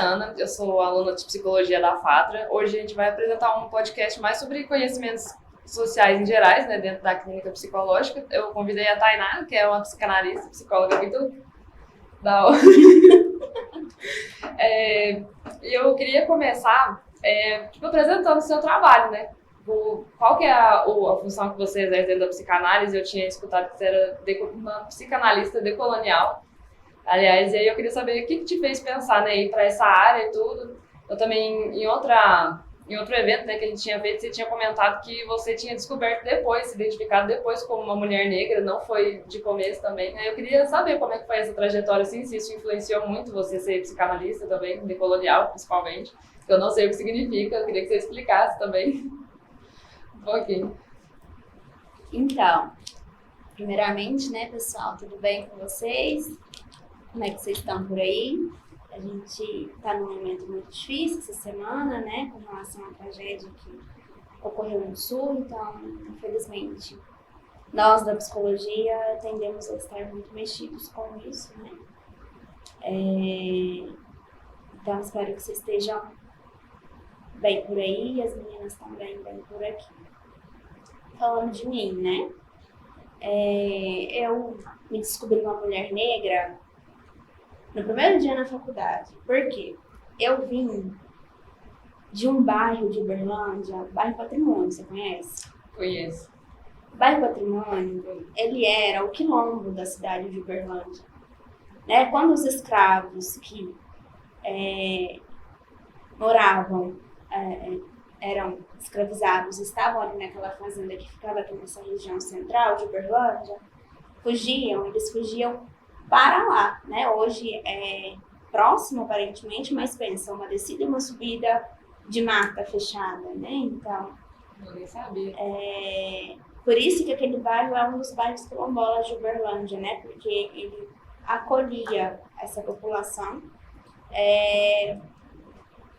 Ana, eu sou aluna de Psicologia da FATRA. Hoje a gente vai apresentar um podcast mais sobre conhecimentos sociais em gerais, né, dentro da clínica psicológica. Eu convidei a Tainá, que é uma psicanalista, psicóloga muito da hora. E eu queria começar apresentando o seu trabalho, né? Qual que é a função que você exerce dentro da psicanálise? Eu tinha escutado que você era uma psicanalista decolonial. Aliás, e aí eu queria saber o que te fez pensar, né, ir para essa área e tudo. Eu também, em outro evento, né, que a gente tinha feito, você tinha comentado que você tinha descoberto depois, se identificado depois como uma mulher negra, não foi de começo também. Aí eu queria saber como é que foi essa trajetória, assim, se isso influenciou muito você ser psicanalista também, decolonial, principalmente. Eu não sei o que significa, eu queria que você explicasse também um pouquinho. Então, primeiramente, né, pessoal, tudo bem com vocês? Como é que vocês estão por aí? A gente está num momento muito difícil essa semana, né, com relação à tragédia que ocorreu no Sul. Então, infelizmente, nós da psicologia tendemos a estar muito mexidos com isso, né? Então, espero que vocês estejam bem por aí e as meninas também bem por aqui. Falando de mim, né? Eu me descobri uma mulher negra no primeiro dia na faculdade. Por quê? Eu vim de um bairro de Uberlândia, bairro Patrimônio, você conhece? Conheço. O bairro Patrimônio, ele era o quilombo da cidade de Uberlândia. Né? Quando os escravos que moravam, eram escravizados, estavam ali naquela fazenda que ficava aqui nessa região central de Uberlândia, eles fugiam para lá, né? Hoje é próximo, aparentemente, mas pensa, uma descida e uma subida de mata fechada, né? Então, eu nem sabia. Por isso que aquele bairro é um dos bairros quilombolas de Uberlândia, né? Porque ele acolhia essa população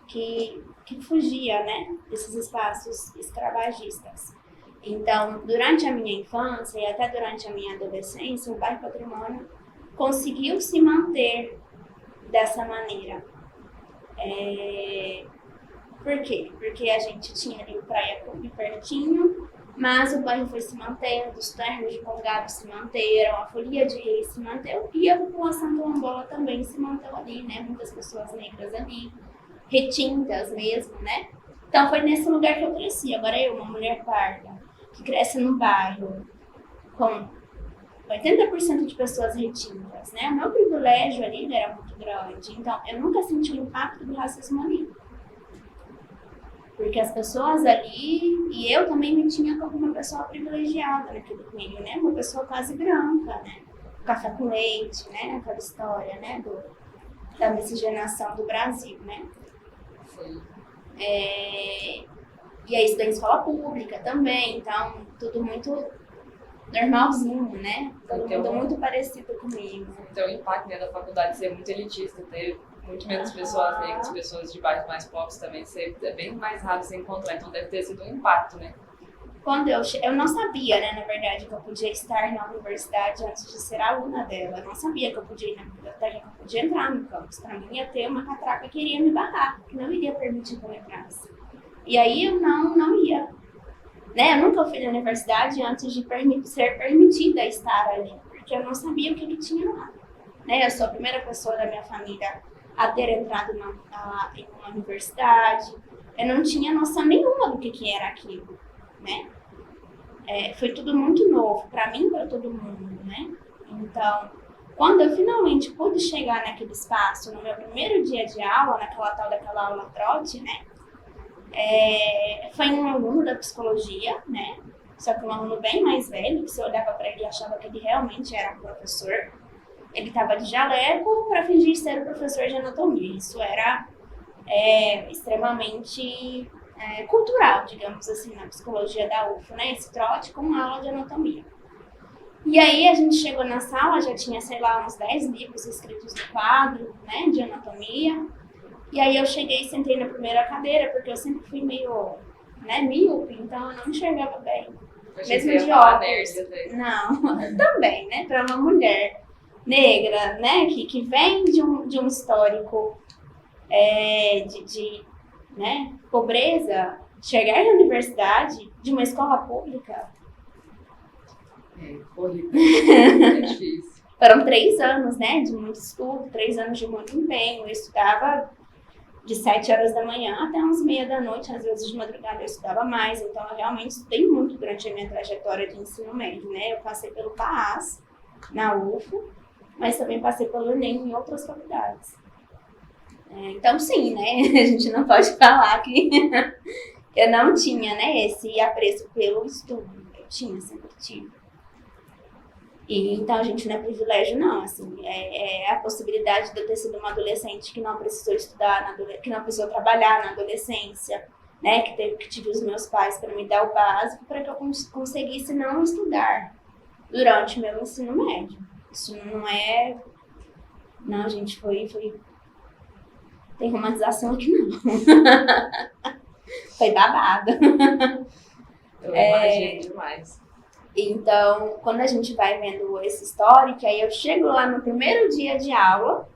que fugia, né, desses espaços escravagistas. Então, durante a minha infância e até durante a minha adolescência, o bairro Patrimônio conseguiu se manter dessa maneira. Por quê? Porque a gente tinha ali o Praia Clube pertinho, mas o bairro foi se mantendo, os ternos de Congado se manteram, a Folia de Reis se manteve e a população quilombola também se manteve ali, né? Muitas pessoas negras ali, retintas mesmo, né? Então foi nesse lugar que eu cresci. Agora eu, uma mulher parda, que cresce num bairro com 80% de pessoas retintas, né? O meu privilégio ali era muito grande, então eu nunca senti o impacto do racismo ali. Porque as pessoas ali, e eu também me tinha como uma pessoa privilegiada naquele meio, né? Uma pessoa quase branca, né? Café com leite, né? Aquela história, né? Da miscigenação do Brasil, né? Sim. E aí estudei em escola pública também, então tudo muito normalzinho, né? Todo mundo muito parecido comigo. Então o impacto, né, da faculdade ser muito elitista, ter muito menos pessoas negras, pessoas de bairros mais pobres também, é bem mais raro você encontrar, então deve ter sido um impacto, né? Quando eu não sabia, né, na verdade, que eu podia estar na universidade antes de ser aluna dela. Eu não sabia que eu podia ir na biblioteca, que eu podia entrar no campus. Para mim ia ter uma catraca que iria me barrar, que não iria permitir que eu entrasse. E aí eu não ia. Né? Eu nunca fui na universidade antes de ser permitida estar ali, porque eu não sabia o que tinha lá. Né? Eu sou a primeira pessoa da minha família a ter entrado em uma universidade. Eu não tinha noção nenhuma do que era aquilo, né? Foi tudo muito novo, para mim e para todo mundo, né? Então, quando eu finalmente pude chegar naquele espaço, no meu primeiro dia de aula, daquela aula trote, né? Foi um aluno da psicologia, né? Só que um aluno bem mais velho, que se eu olhava para ele e achava que ele realmente era um professor. Ele estava de jaleco para fingir ser o professor de anatomia. Isso era extremamente cultural, digamos assim, na psicologia da UFO, né? Esse trote com uma aula de anatomia. E aí a gente chegou na sala, já tinha, sei lá, uns 10 livros escritos no quadro, né, de anatomia. E aí eu cheguei e sentei na primeira cadeira, porque eu sempre fui meio, né, míope, então eu não enxergava bem. Mesmo de óculos. Não, também, né, para uma mulher negra, né, que vem de um histórico né, pobreza, chegar na universidade de uma escola pública. Horrível. É difícil. Foram 3 anos, né, de muito estudo, 3 anos de muito empenho. Eu estudava de 7 horas da manhã até umas meia da noite, às vezes de madrugada eu estudava mais. Então, eu realmente estudei muito durante a minha trajetória de ensino médio, né. Eu passei pelo PAAS, na UFO, mas também passei pelo Enem em outras faculdades. Então, sim, né, a gente não pode falar que eu não tinha, né, esse apreço pelo estudo. Eu tinha, sempre tive. E, então, a gente não é privilégio, não, assim, é a possibilidade de eu ter sido uma adolescente que não precisou estudar, que não precisou trabalhar na adolescência, né, que tive os meus pais para me dar o básico para que eu conseguisse não estudar durante o meu ensino médio. Isso não é... Não, gente, foi... Tem romantização aqui, não. Foi babado. Eu imagino demais. Então, quando a gente vai vendo esse histórico, aí eu chego lá no primeiro dia de aula,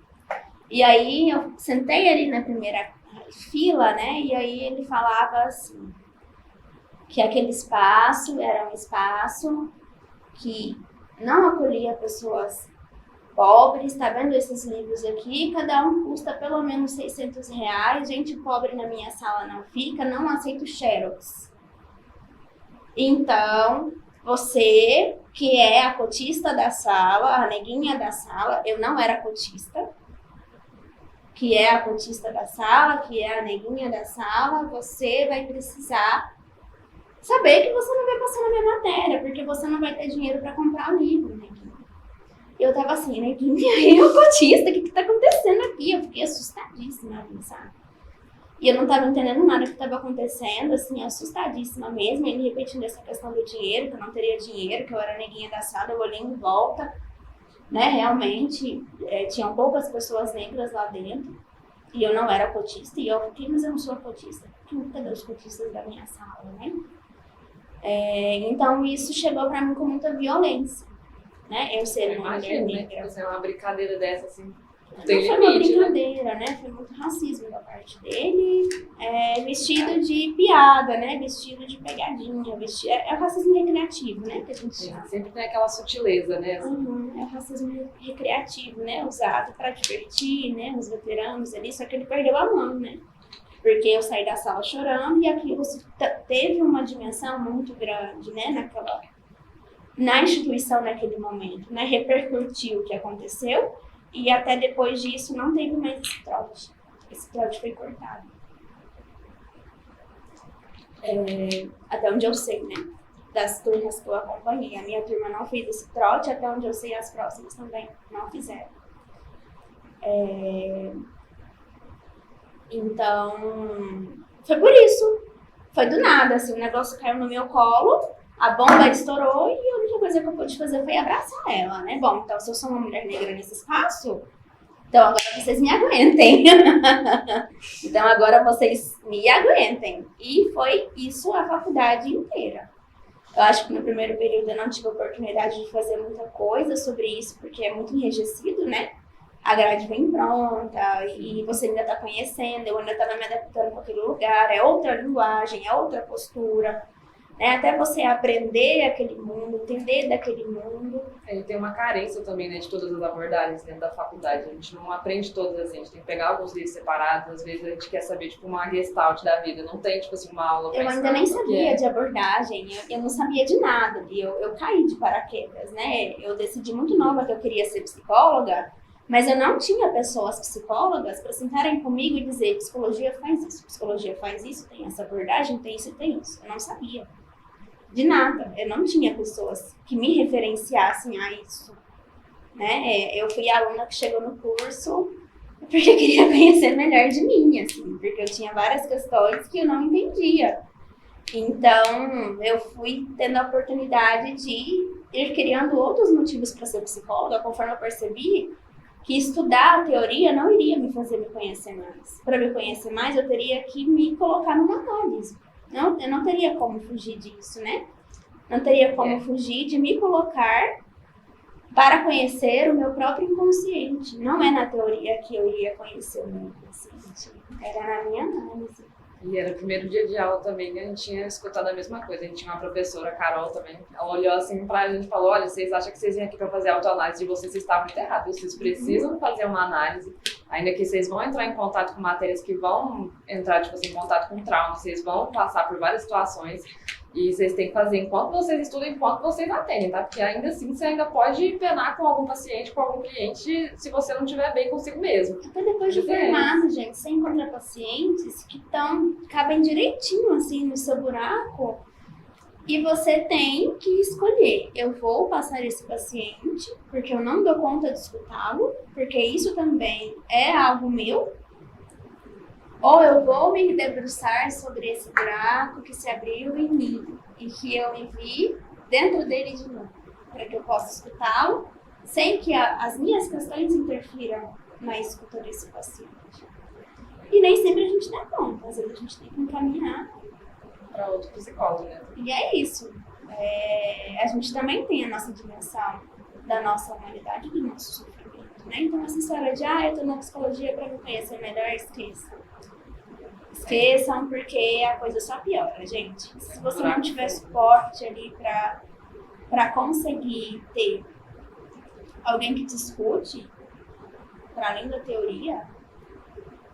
e aí eu sentei ali na primeira fila, né? E aí ele falava assim, que aquele espaço era um espaço que não acolhia pessoas pobres. Tá vendo esses livros aqui? Cada um custa pelo menos R$600. Gente pobre na minha sala não fica, não aceito xerox. Então, você, que é a cotista da sala, a neguinha da sala, eu não era cotista, que é a cotista da sala, que é a neguinha da sala, você vai precisar saber que você não vai passar na minha matéria, porque você não vai ter dinheiro para comprar o livro, neguinha. Eu tava assim, neguinha, eu cotista, o que tá acontecendo aqui? Eu fiquei assustadíssima, sabe? E eu não estava entendendo nada que estava acontecendo, assim, assustadíssima mesmo. Ele repetindo essa questão do dinheiro, que eu não teria dinheiro, que eu era neguinha da sala. Eu olhei em volta, né? Realmente, tinham poucas pessoas negras lá dentro. E eu não era cotista. E eu fiquei, mas eu não sou cotista. Cadê os cotistas da minha sala, né? Então, isso chegou para mim com muita violência, né? Eu ser uma mulher negra. Fazer uma brincadeira dessa, assim... Não foi uma brincadeira, né? Foi muito racismo da parte dele, vestido de piada, né? Vestido de pegadinha, é o racismo recreativo, né? Que a gente chama. Sempre tem aquela sutileza, né? Assim. É o racismo recreativo, né? Usado para divertir, né? Os veteranos ali, só que ele perdeu a mão, né? Porque eu saí da sala chorando e aquilo teve uma dimensão muito grande, né? Na instituição naquele momento, né? Repercutiu o que aconteceu. E até depois disso não teve mais esse trote. Esse trote foi cortado. Até onde eu sei, né? Das turmas que eu acompanhei. A minha turma não fez esse trote, até onde eu sei as próximas também não fizeram. Então, foi por isso. Foi do nada, assim, o negócio caiu no meu colo, a bomba estourou e a única coisa que eu pude fazer foi abraçar ela, né? Bom, então se eu sou uma mulher negra nesse espaço, então agora vocês me aguentem. Então agora vocês me aguentem. E foi isso a faculdade inteira. Eu acho que no primeiro período eu não tive a oportunidade de fazer muita coisa sobre isso, porque é muito enrijecido, né? A grade vem pronta e você ainda está conhecendo, eu ainda estava me adaptando com aquele lugar, é outra linguagem, é outra postura. Até você aprender aquele mundo, entender daquele mundo. E tem uma carência também, né, de todas as abordagens dentro da faculdade. A gente não aprende todas assim, a gente tem que pegar alguns livros separados, às vezes a gente quer saber, tipo, uma gestalt da vida, não tem, tipo assim, uma aula pra Eu ainda nem sabia de abordagem, eu não sabia de nada, eu caí de paraquedas, né? Eu decidi muito nova que eu queria ser psicóloga, mas eu não tinha pessoas psicólogas para sentarem comigo e dizer, psicologia faz isso, tem essa abordagem, tem isso e tem isso. Eu não sabia. De nada, eu não tinha pessoas que me referenciassem a isso, né? Eu fui a aluna que chegou no curso porque eu queria conhecer melhor de mim, assim, porque eu tinha várias questões que eu não entendia. Então, eu fui tendo a oportunidade de ir criando outros motivos para ser psicóloga, conforme eu percebi que estudar a teoria não iria me fazer me conhecer mais. Para me conhecer mais, eu teria que me colocar numa análise. Eu não teria como fugir disso, né? Não teria como fugir de me colocar para conhecer o meu próprio inconsciente. Não é na teoria que eu iria conhecer o meu inconsciente, era na minha análise. E era o primeiro dia de aula também, a gente tinha escutado a mesma coisa. A gente tinha uma professora, a Carol também, ela olhou assim pra gente e falou, olha, vocês acham que vocês vêm aqui pra fazer autoanálise de vocês estavam muito errados, vocês precisam fazer uma análise, ainda que vocês vão entrar em contato com matérias que vão entrar, tipo assim, em contato com trauma, vocês vão passar por várias situações, e vocês têm que fazer enquanto vocês estudam, enquanto vocês atendem, tá? Porque ainda assim você ainda pode penar com algum paciente, com algum cliente, se você não estiver bem consigo mesmo. Até depois de formado, gente, você encontra pacientes que cabem direitinho assim no seu buraco e você tem que escolher. Eu vou passar esse paciente porque eu não dou conta de escutá-lo, porque isso também é algo meu. Ou eu vou me debruçar sobre esse buraco que se abriu em mim e que eu me vi dentro dele de novo, para que eu possa escutá-lo sem que as minhas questões interfiram na escuta desse paciente. E nem sempre a gente dá conta, às vezes a gente tem que encaminhar para outro psicólogo, né? E é isso. A gente também tem a nossa dimensão da nossa humanidade, do nosso sofrimento, né? Então essa história de, eu tô na psicologia para me conhecer melhor, esqueçam. Esqueçam, porque a coisa só piora, gente. Se você não tiver suporte ali para conseguir ter alguém que te escute, para além da teoria,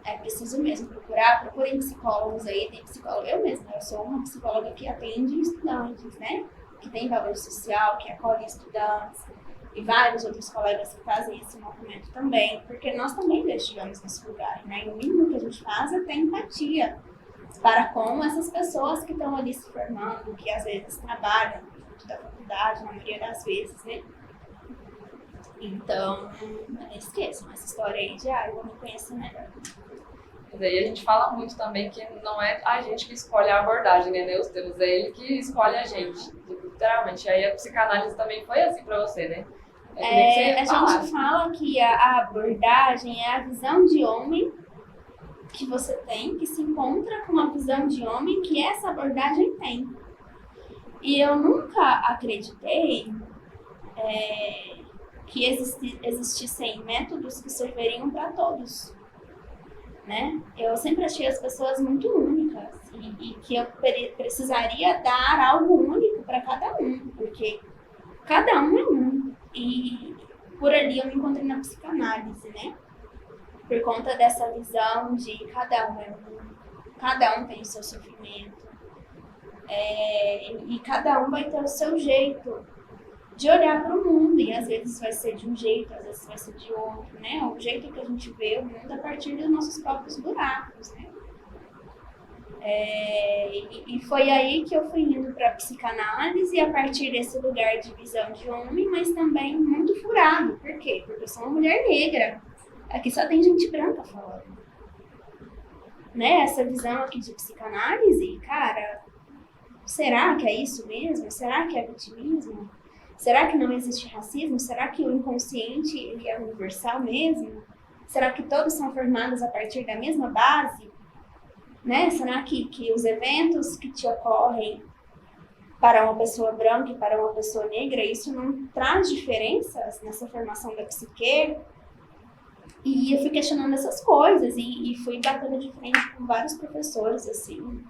é preciso mesmo procurem psicólogos aí, tem psicólogo, eu mesma, eu sou uma psicóloga que atende estudantes, né? Que tem valor social, que acolhe estudantes, e vários outros colegas que fazem esse movimento também, porque nós também já estivemos nesse lugar, né? E o mínimo que a gente faz é ter empatia para com essas pessoas que estão ali se formando, que às vezes trabalham junto da faculdade, na maioria das vezes, né? Então, não esqueçam essa história aí de, eu vou me conhecer melhor. E daí a gente fala muito também que não é a gente que escolhe a abordagem, né, Deus? É ele que escolhe a gente, literalmente. Aí a psicanálise também foi assim pra você, né? A gente fala que a abordagem é a visão de homem que você tem, que se encontra com a visão de homem que essa abordagem tem. E eu nunca acreditei que existissem métodos que serviriam para todos, né? Eu sempre achei as pessoas muito únicas e que eu precisaria dar algo único para cada um, porque cada um é um. E por ali eu me encontrei na psicanálise, né? Por conta dessa visão de cada um é um, cada um tem o seu sofrimento, e cada um vai ter o seu jeito de olhar para o mundo, e às vezes vai ser de um jeito, às vezes vai ser de outro, né? O jeito que a gente vê o mundo a partir dos nossos próprios buracos, né? E foi aí que eu fui indo para a psicanálise, a partir desse lugar de visão de homem, mas também muito furado. Por quê? Porque eu sou uma mulher negra. Aqui só tem gente branca falando. Né? Essa visão aqui de psicanálise, cara, será que é isso mesmo? Será que é vitimismo? Será que não existe racismo? Será que o inconsciente ele é universal mesmo? Será que todos são formados a partir da mesma base? Né? Será que os eventos que te ocorrem para uma pessoa branca e para uma pessoa negra, isso não traz diferenças nessa formação da psique? E eu fui questionando essas coisas e fui batendo de frente com vários professores, assim.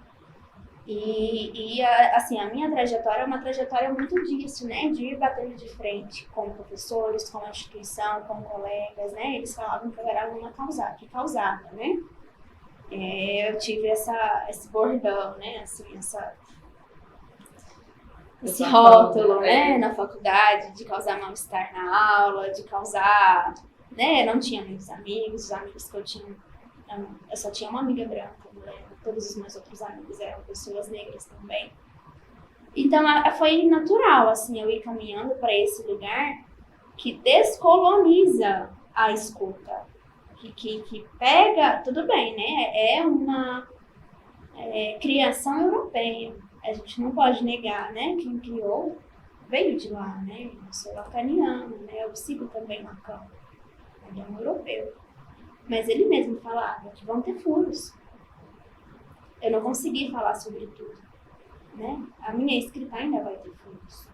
Assim, a minha trajetória é uma trajetória muito disso, né? De ir batendo de frente com professores, com a instituição, com colegas, né? Eles falavam que eu era aluna que causava, né? Eu tive esse bordão, né? Assim, esse rótulo, né? Na faculdade, de causar mal-estar na aula, de causar... Né? Não tinha muitos amigos, os amigos que eu tinha... Eu só tinha uma amiga branca, né? Todos os meus outros amigos eram pessoas negras também. Então, foi natural, assim, eu ir caminhando para esse lugar que descoloniza a escuta. Que pega, tudo bem, né? É uma criação europeia. A gente não pode negar, né? Quem criou veio de lá, né? Eu sou lacaniana, né? Eu sigo também Lacan. Ele é um europeu. Mas ele mesmo falava que vão ter furos. Eu não consegui falar sobre tudo, né? A minha escrita ainda vai ter furos.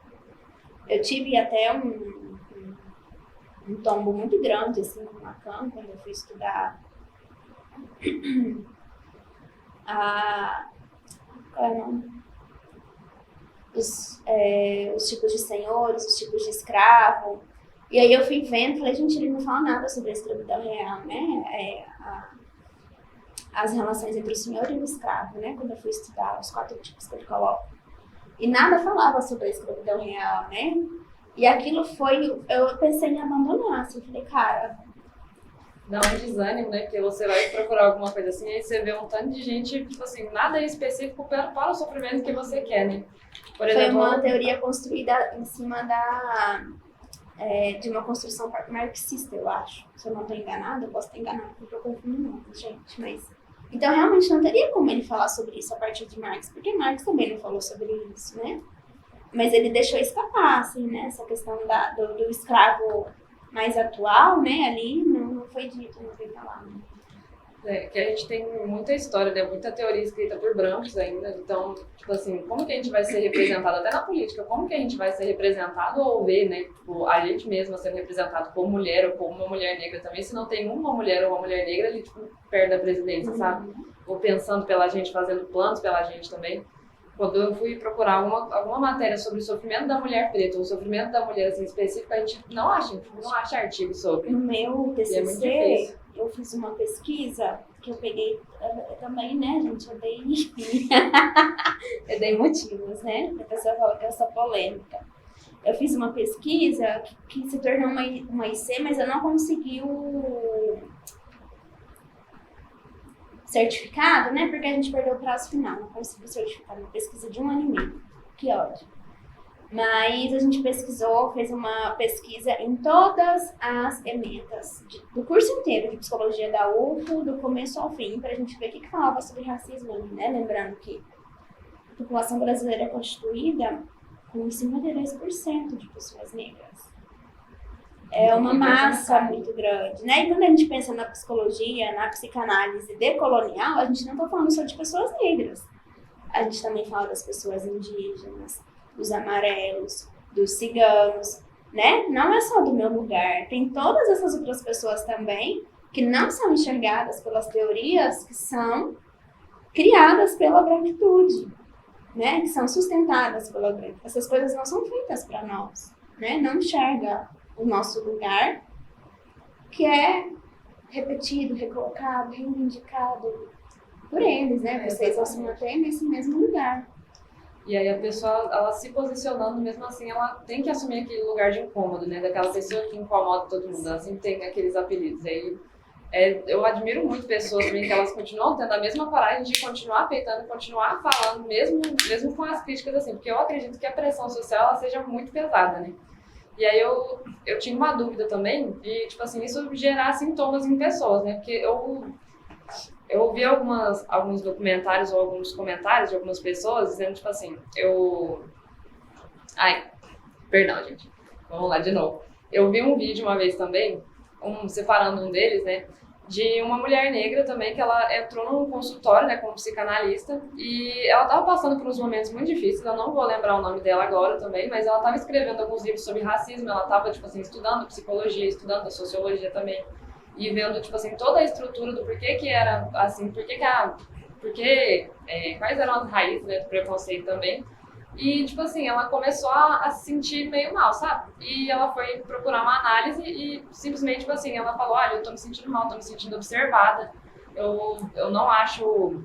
Eu tive até um tombo muito grande, assim, no Lacan, quando eu fui estudar qual é o nome? Os tipos de senhores, os tipos de escravo. E aí eu fui vendo, falei, gente, ele não fala nada sobre a escravidão real, né? As relações entre o senhor e o escravo, né? Quando eu fui estudar os 4 tipos que ele coloca. E nada falava sobre a escravidão real, né? E aquilo eu pensei em abandonar, assim, falei, cara... Dá um desânimo, né? Porque você vai procurar alguma coisa assim, aí você vê um tanto de gente, tipo assim, nada é específico para o sofrimento que você quer, né? Por exemplo, foi uma teoria construída em cima de uma construção marxista, eu acho. Se eu não estou enganada, eu posso estar enganada, porque eu confundo muito, gente, mas... Então, realmente, não teria como ele falar sobre isso a partir de Marx, porque Marx também não falou sobre isso, né? Mas ele deixou escapar, assim, né? Essa questão do escravo mais atual, né? Ali não foi dito, não foi falado. Que a gente tem muita história, né? Muita teoria escrita por brancos ainda. Então, tipo assim, como que a gente vai ser representado, até na política, como que a gente vai ser representado ou ver, né? Tipo, a gente mesma sendo representado como mulher ou como uma mulher negra também, se não tem uma mulher ou uma mulher negra, ali, tipo, perto da presidência, sabe? Ou pensando pela gente, fazendo planos pela gente também. Quando eu fui procurar alguma matéria sobre o sofrimento da mulher preta, ou o sofrimento da mulher assim, específico, a gente não acha artigo sobre. No meu TCC, é muito difícil. Eu fiz uma pesquisa que eu peguei também, né, gente, eu dei motivos, né, a pessoa fala que eu sou polêmica. Eu fiz uma pesquisa que se tornou uma IC, mas eu não consegui o certificado, né, porque a gente perdeu o prazo final, não consegui certificar uma pesquisa de 1 ano e meio, que ódio. Mas a gente pesquisou, fez uma pesquisa em todas as emendas do curso inteiro de psicologia da UFO, do começo ao fim, pra gente ver o que falava sobre racismo, né? Lembrando que a população brasileira é constituída com 52% de pessoas negras. É uma massa muito grande, né? E quando a gente pensa na psicologia, na psicanálise decolonial, a gente não está falando só de pessoas negras. A gente também fala das pessoas indígenas, dos amarelos, dos ciganos, né? Não é só do meu lugar. Tem todas essas outras pessoas também que não são enxergadas pelas teorias que são criadas pela branquitude, né? Que são sustentadas pela branquitude. Essas coisas não são feitas para nós, né? Não enxerga o nosso lugar, que é repetido, recolocado, reivindicado por eles, né? Vocês vão se manter nesse mesmo lugar. E aí a pessoa, ela se posicionando, mesmo assim, ela tem que assumir aquele lugar de incômodo, né? Daquela pessoa que incomoda todo mundo, ela sempre tem aqueles apelidos. Aí, eu admiro muito pessoas também que elas continuam tendo a mesma coragem de continuar peitando, continuar falando, mesmo com as críticas, assim, porque eu acredito que a pressão social, ela seja muito pesada, né? E aí eu tinha uma dúvida também de, tipo assim, isso gerar sintomas em pessoas, né? Porque eu ouvi alguns documentários ou alguns comentários de algumas pessoas dizendo, tipo assim, Ai, perdão, gente. Vamos lá de novo. Eu vi um vídeo uma vez também, separando um deles, né? De uma mulher negra também, que ela entrou num consultório, né, como psicanalista, e ela estava passando por uns momentos muito difíceis, eu não vou lembrar o nome dela agora também, mas ela estava escrevendo alguns livros sobre racismo, ela estava, tipo assim, estudando psicologia, estudando sociologia também, e vendo, tipo assim, toda a estrutura do porquê que era assim, quais eram as raízes, né, do preconceito também. E, tipo assim, ela começou a se sentir meio mal, sabe? E ela foi procurar uma análise e simplesmente, tipo assim, ela falou, olha, eu tô me sentindo mal, tô me sentindo observada. Eu não acho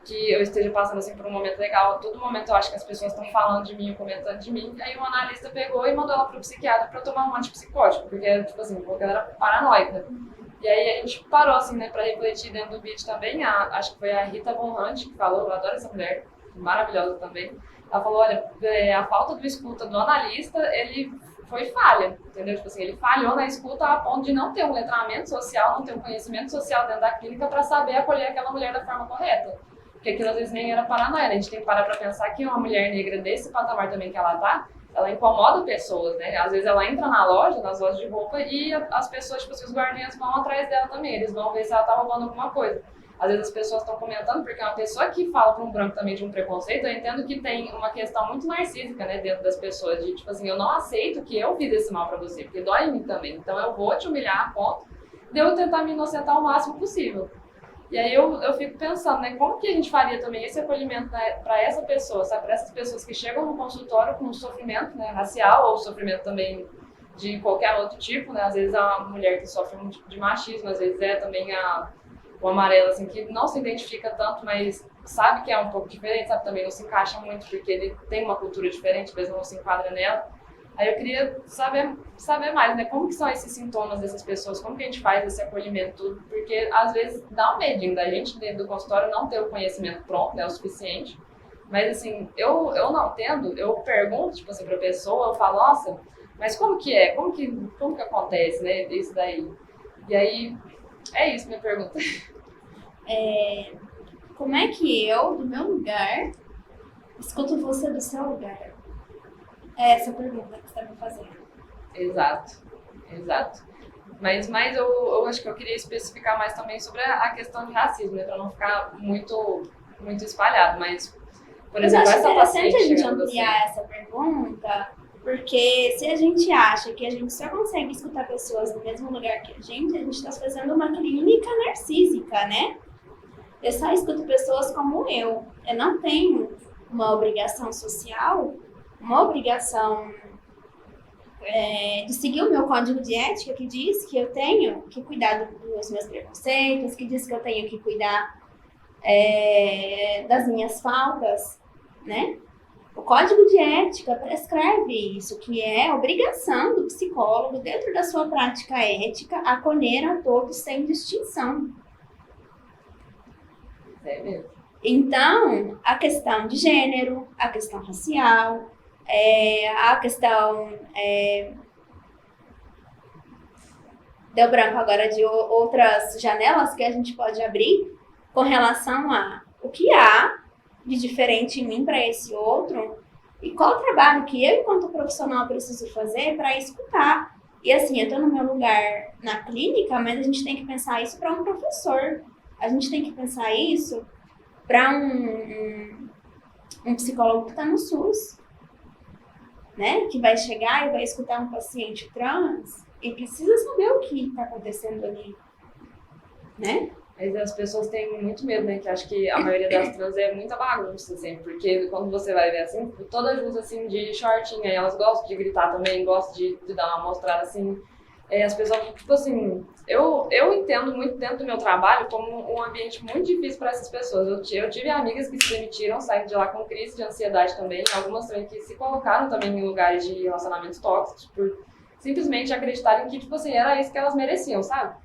que eu esteja passando, assim, por um momento legal. A todo momento eu acho que as pessoas estão falando de mim, comentando de mim. Aí o analista pegou e mandou ela pro psiquiatra pra tomar um antipsicótico, porque, tipo assim, porque ela era paranoica. E aí a gente parou, assim, né, pra refletir dentro do vídeo também. Acho que foi a Rita Von Hunt que falou, eu adoro essa mulher, maravilhosa também. Ela falou, olha, a falta de escuta do analista, ele foi falha, entendeu? Tipo assim, ele falhou na escuta a ponto de não ter um letramento social, não ter um conhecimento social dentro da clínica para saber acolher aquela mulher da forma correta. Porque aquilo às vezes nem era paranoia, né? A gente tem que parar para pensar que uma mulher negra desse patamar também que ela tá, ela incomoda pessoas, né? Às vezes ela entra na loja, nas lojas de roupa, e as pessoas, tipo assim, os guardinhas vão atrás dela também, eles vão ver se ela tá roubando alguma coisa. às vezes as pessoas estão comentando, porque uma pessoa que fala para um branco também de um preconceito, eu entendo que tem uma questão muito narcísica, né, dentro das pessoas, de tipo assim, eu não aceito que eu fiz esse mal para você, porque dói em mim também, então eu vou te humilhar a ponto de eu tentar me inocentar o máximo possível. E aí eu fico pensando, né, como que a gente faria também esse acolhimento, né, para essa pessoa, sabe, para essas pessoas que chegam no consultório com sofrimento, né, racial ou sofrimento também de qualquer outro tipo, né, às vezes é uma mulher que sofre um tipo de machismo, às vezes é também o amarelo, assim, que não se identifica tanto, mas sabe que é um pouco diferente, sabe, também não se encaixa muito porque ele tem uma cultura diferente, mesmo não se enquadra nela. Aí eu queria saber mais, né? Como que são esses sintomas dessas pessoas? Como que a gente faz esse acolhimento tudo? Porque às vezes dá um medinho da gente dentro do consultório não ter o conhecimento pronto, né? O suficiente. Mas assim, eu não tendo, eu pergunto, tipo assim, pra pessoa, eu falo, nossa, mas como que é? Como que acontece, né? Isso daí. E aí, é isso minha pergunta. Como é que eu, do meu lugar, escuto você do seu lugar? É essa pergunta que você está me fazendo. Exato. Mas eu acho que eu queria especificar mais também sobre a questão de racismo, né? Para não ficar muito espalhado. Mas, por exemplo, acho essa interessante paciente a gente chegando ampliar essa pergunta, porque se a gente acha que a gente só consegue escutar pessoas no mesmo lugar que a gente está fazendo uma clínica narcísica, né? Eu só escuto pessoas como eu. Eu não tenho uma obrigação social, uma obrigação de seguir o meu código de ética que diz que eu tenho que cuidar dos meus preconceitos, que diz que eu tenho que cuidar das minhas faltas, né? O código de ética prescreve isso, que é obrigação do psicólogo, dentro da sua prática ética, acolher a todos sem distinção. É mesmo. Então, a questão de gênero, a questão racial, a questão... deu branco agora de outras janelas que a gente pode abrir com relação a o que há de diferente em mim para esse outro e qual o trabalho que eu, enquanto profissional, preciso fazer para escutar. E assim, eu estou no meu lugar na clínica, mas a gente tem que pensar isso para um professor. A gente tem que pensar isso para um psicólogo que está no SUS, né? Que vai chegar e vai escutar um paciente trans e precisa saber o que está acontecendo ali, né? Mas as pessoas têm muito medo, né? Que acho que a maioria das trans é muita bagunça, assim, porque quando você vai ver assim, todas juntas assim de shortinho, aí elas gostam de gritar também, gostam de dar uma mostrada assim. As pessoas, tipo assim, eu entendo muito dentro do meu trabalho como um ambiente muito difícil para essas pessoas. Eu tive amigas que se demitiram, saindo de lá com crise de ansiedade também, algumas também que se colocaram também em lugares de relacionamentos tóxicos por simplesmente acreditarem que, tipo assim, era isso que elas mereciam, sabe?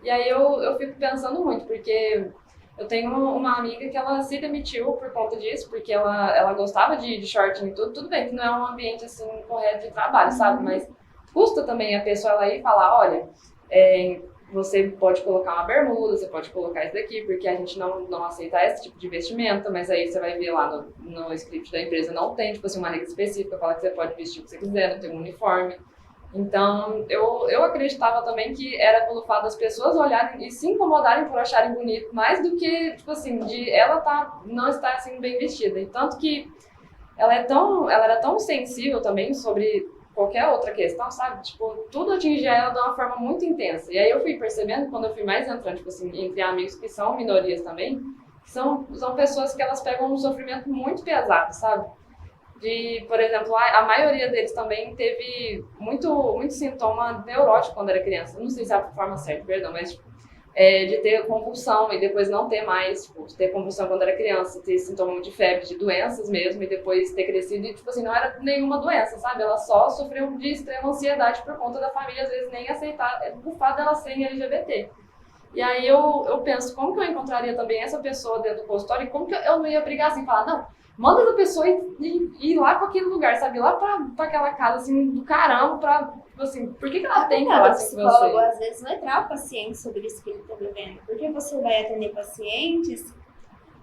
E aí eu fico pensando muito, porque eu tenho uma amiga que ela se demitiu por conta disso, porque ela gostava de shortinho e tudo bem que não é um ambiente, assim, correto de trabalho, sabe? Mas custa também a pessoa ela ir e falar, olha, você pode colocar uma bermuda, você pode colocar isso daqui, porque a gente não aceita esse tipo de vestimenta, mas aí você vai ver lá no script da empresa, não tem, tipo assim, uma regra específica, fala que você pode vestir o que você quiser, não tem um uniforme. Então, eu acreditava também que era pelo fato das pessoas olharem e se incomodarem por acharem bonito, mais do que, tipo assim, de ela não estar, assim, bem vestida. E tanto que ela era tão sensível também sobre qualquer outra questão, sabe? Tipo, tudo atingia ela de uma forma muito intensa. E aí eu fui percebendo, quando eu fui mais entrando, tipo assim, entre amigos que são minorias também, que são pessoas que elas pegam um sofrimento muito pesado, sabe? Por exemplo, a maioria deles também teve muito sintoma neurótico quando era criança. Não sei se é a forma certa, perdão, mas de ter convulsão e depois não ter mais, tipo, de ter convulsão quando era criança, ter sintoma de febre, de doenças mesmo, e depois ter crescido e, tipo assim, não era nenhuma doença, sabe? Ela só sofreu de extrema ansiedade por conta da família, às vezes nem aceitar o fato dela ser LGBT. E aí eu penso, como que eu encontraria também essa pessoa dentro do consultório e como que eu não ia brigar assim, falar, não, manda essa pessoa ir lá para aquele lugar, sabe? Ir lá pra aquela casa, assim, do caramba, pra, tipo assim, por que ela tem que falar assim com você? O psicólogo, às vezes, letrar o paciente sobre isso que ele está vivendo. Porque você vai atender pacientes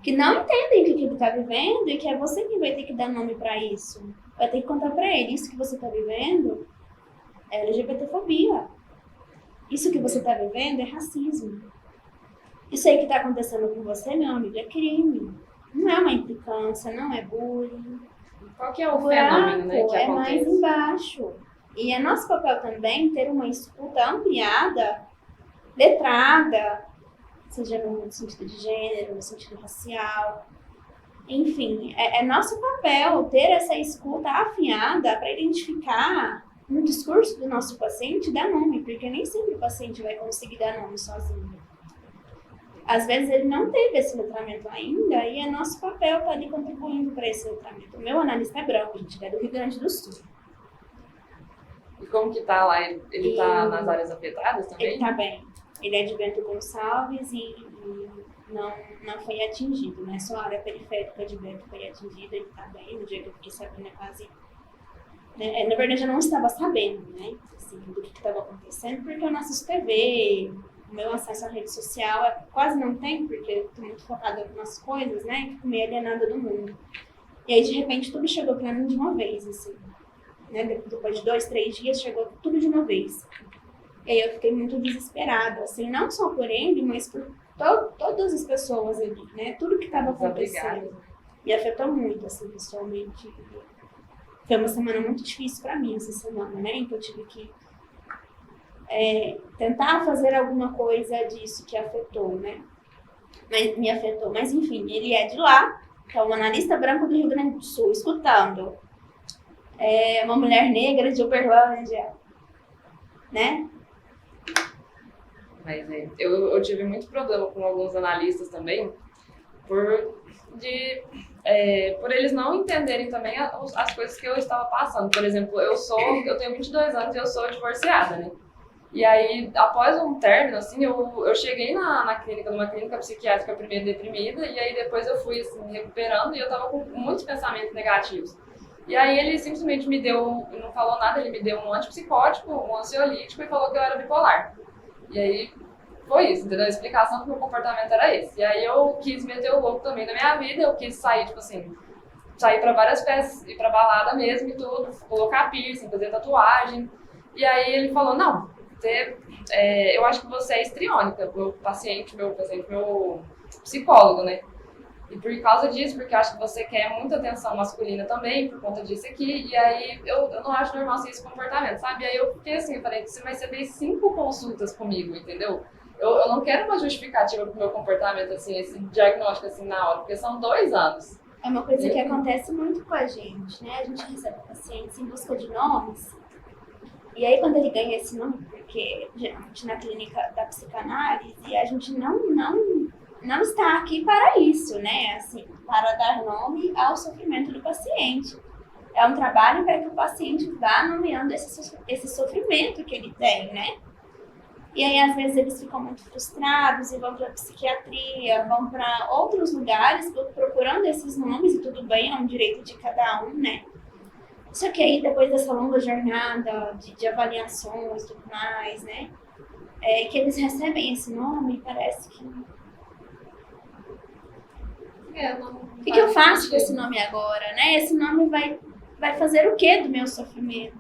que não entendem o que ele está vivendo e que é você que vai ter que dar nome para isso. Vai ter que contar para ele, isso que você está vivendo é LGBTfobia. Isso que você está vivendo é racismo. Isso aí que tá acontecendo com você, meu amigo, é crime. Não é uma implicância, não é bullying. Qual que é o buraco fenômeno, né, que é mais acontece? embaixo. E é nosso papel também ter uma escuta ampliada, letrada, seja no sentido de gênero, no sentido racial. Enfim, é nosso papel ter essa escuta afiada para identificar no discurso do nosso paciente dar nome, porque nem sempre o paciente vai conseguir dar nome sozinho. Às vezes ele não teve esse letramento ainda e é nosso papel estar ali contribuindo para esse letramento. O meu analista é branco, gente, ele é do Rio Grande do Sul. E como que tá lá? Ele tá nas áreas afetadas também? Ele tá bem. Ele é de Bento Gonçalves e não foi atingido, né? Só a área periférica de Bento foi atingida, ele tá bem. No dia que eu fiquei sabendo, é quase... Na verdade, eu não estava sabendo, né? Assim, do que estava acontecendo, porque eu não assisto TV, o meu acesso à rede social quase não tem, porque eu tô muito focada nas coisas, né? E fico meio alienada do mundo. E aí, de repente, tudo chegou pra mim de uma vez, assim. Né? Depois de 2, 3 dias, chegou tudo de uma vez. E aí eu fiquei muito desesperada, assim, não só por ele, mas por todas as pessoas ali, né? Tudo que estava acontecendo. Me afetou muito, assim, pessoalmente. Foi uma semana muito difícil para mim, essa semana, né? Então eu tive que tentar fazer alguma coisa disso que afetou, né? Mas me afetou. Mas enfim, ele é de lá, é um analista branco do Rio Grande do Sul, escutando. É uma mulher negra de Uberlândia, né? Mas eu tive muito problema com alguns analistas também, por eles não entenderem também as coisas que eu estava passando. Por exemplo, eu tenho 22 anos e eu sou divorciada, né? E aí, após um término, assim, eu cheguei numa clínica psiquiátrica primeiro deprimida, e aí depois eu fui, assim, me recuperando e eu tava com muitos pensamentos negativos. E aí ele simplesmente não falou nada, ele me deu um antipsicótico, um ansiolítico e falou que eu era bipolar. E aí foi isso, entendeu? A explicação do meu comportamento era esse. E aí eu quis meter o louco também na minha vida, eu quis sair, tipo assim, sair pra várias festas, ir pra balada mesmo e tudo, colocar piercing, fazer tatuagem. E aí ele falou, não, eu acho que você é histriônica, meu psicólogo, né? E por causa disso, porque eu acho que você quer muita atenção masculina também, por conta disso aqui, e aí eu não acho normal ser esse comportamento, sabe? E aí eu fiquei assim, eu falei, mas você fez 5 consultas comigo, entendeu? Eu não quero uma justificativa pro meu comportamento, assim, esse diagnóstico assim na hora, porque são 2 anos. É uma coisa que acontece muito com a gente, né? A gente recebe pacientes em busca de nomes, e aí quando ele ganha esse nome, porque geralmente na clínica da psicanálise, a gente não está aqui para isso, né? Assim, para dar nome ao sofrimento do paciente. É um trabalho para que o paciente vá nomeando esse sofrimento que ele tem, né? E aí, às vezes, eles ficam muito frustrados e vão para a psiquiatria, vão para outros lugares procurando esses nomes, e tudo bem, é um direito de cada um, né? Só que aí, depois dessa longa jornada de avaliações e tudo mais, né? Que eles recebem esse nome, parece que... O que eu faço com esse nome agora, né? Esse nome vai fazer o quê do meu sofrimento?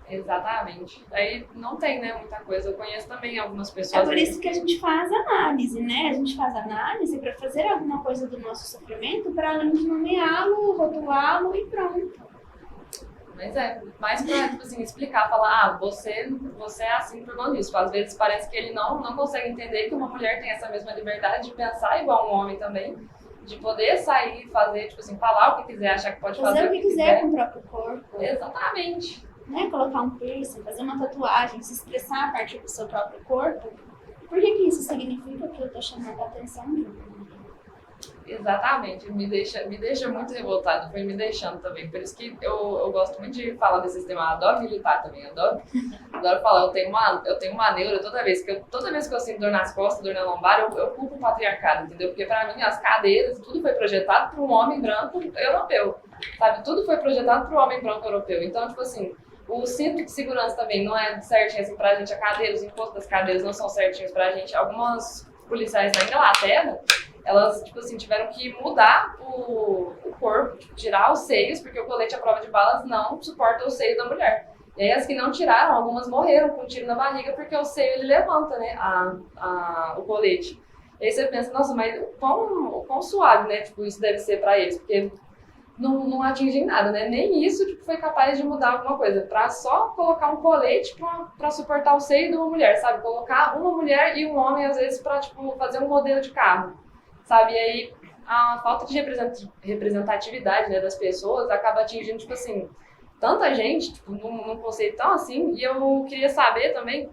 Exatamente. Aí não tem, né, muita coisa. Eu conheço também algumas pessoas... É por isso que a gente faz análise, né? A gente faz análise para fazer alguma coisa do nosso sofrimento, para além de nomeá-lo, rotulá-lo e pronto. Mas mais pra, tipo assim, explicar, falar, você é assim por conta disso. Às vezes parece que ele não consegue entender que uma mulher tem essa mesma liberdade de pensar igual um homem também, de poder sair e fazer, tipo assim, falar o que quiser, achar que pode fazer o que quiser com o próprio corpo. Exatamente. Né? Colocar um piercing, fazer uma tatuagem, se expressar a partir do seu próprio corpo. Por que isso significa que eu tô chamando a atenção de um? Exatamente, me deixa muito revoltada, foi me deixando também. Por isso que eu gosto muito de falar desse tema, adoro militar também, adoro falar. Eu tenho uma neura toda vez que eu sinto dor nas costas, dor na lombar, eu culpo o patriarcado, entendeu? Porque pra mim as cadeiras, tudo foi projetado para um homem branco europeu, sabe? Tudo foi projetado para o homem branco europeu. Então, tipo assim, o cinto de segurança também não é certinho assim pra gente, a cadeira, os encostos das cadeiras não são certinhos pra gente. Algumas policiais na Inglaterra, elas, tipo assim, tiveram que mudar o corpo, tipo, tirar os seios, porque o colete à prova de balas não suporta o seio da mulher. E aí as que não tiraram, algumas morreram com um tiro na barriga porque o seio ele levanta, né, o colete. E aí você pensa, nossa, mas o quão suave, né, tipo, isso deve ser pra eles, porque não atinge em nada, né? Nem isso tipo, foi capaz de mudar alguma coisa. Pra só colocar um colete pra suportar o seio de uma mulher, sabe? Colocar uma mulher e um homem, às vezes, pra tipo, fazer um modelo de carro, sabe? E aí a falta de representatividade, né, das pessoas acaba atingindo, tipo assim, tanta gente, tipo, num conceito tão assim. E eu queria saber também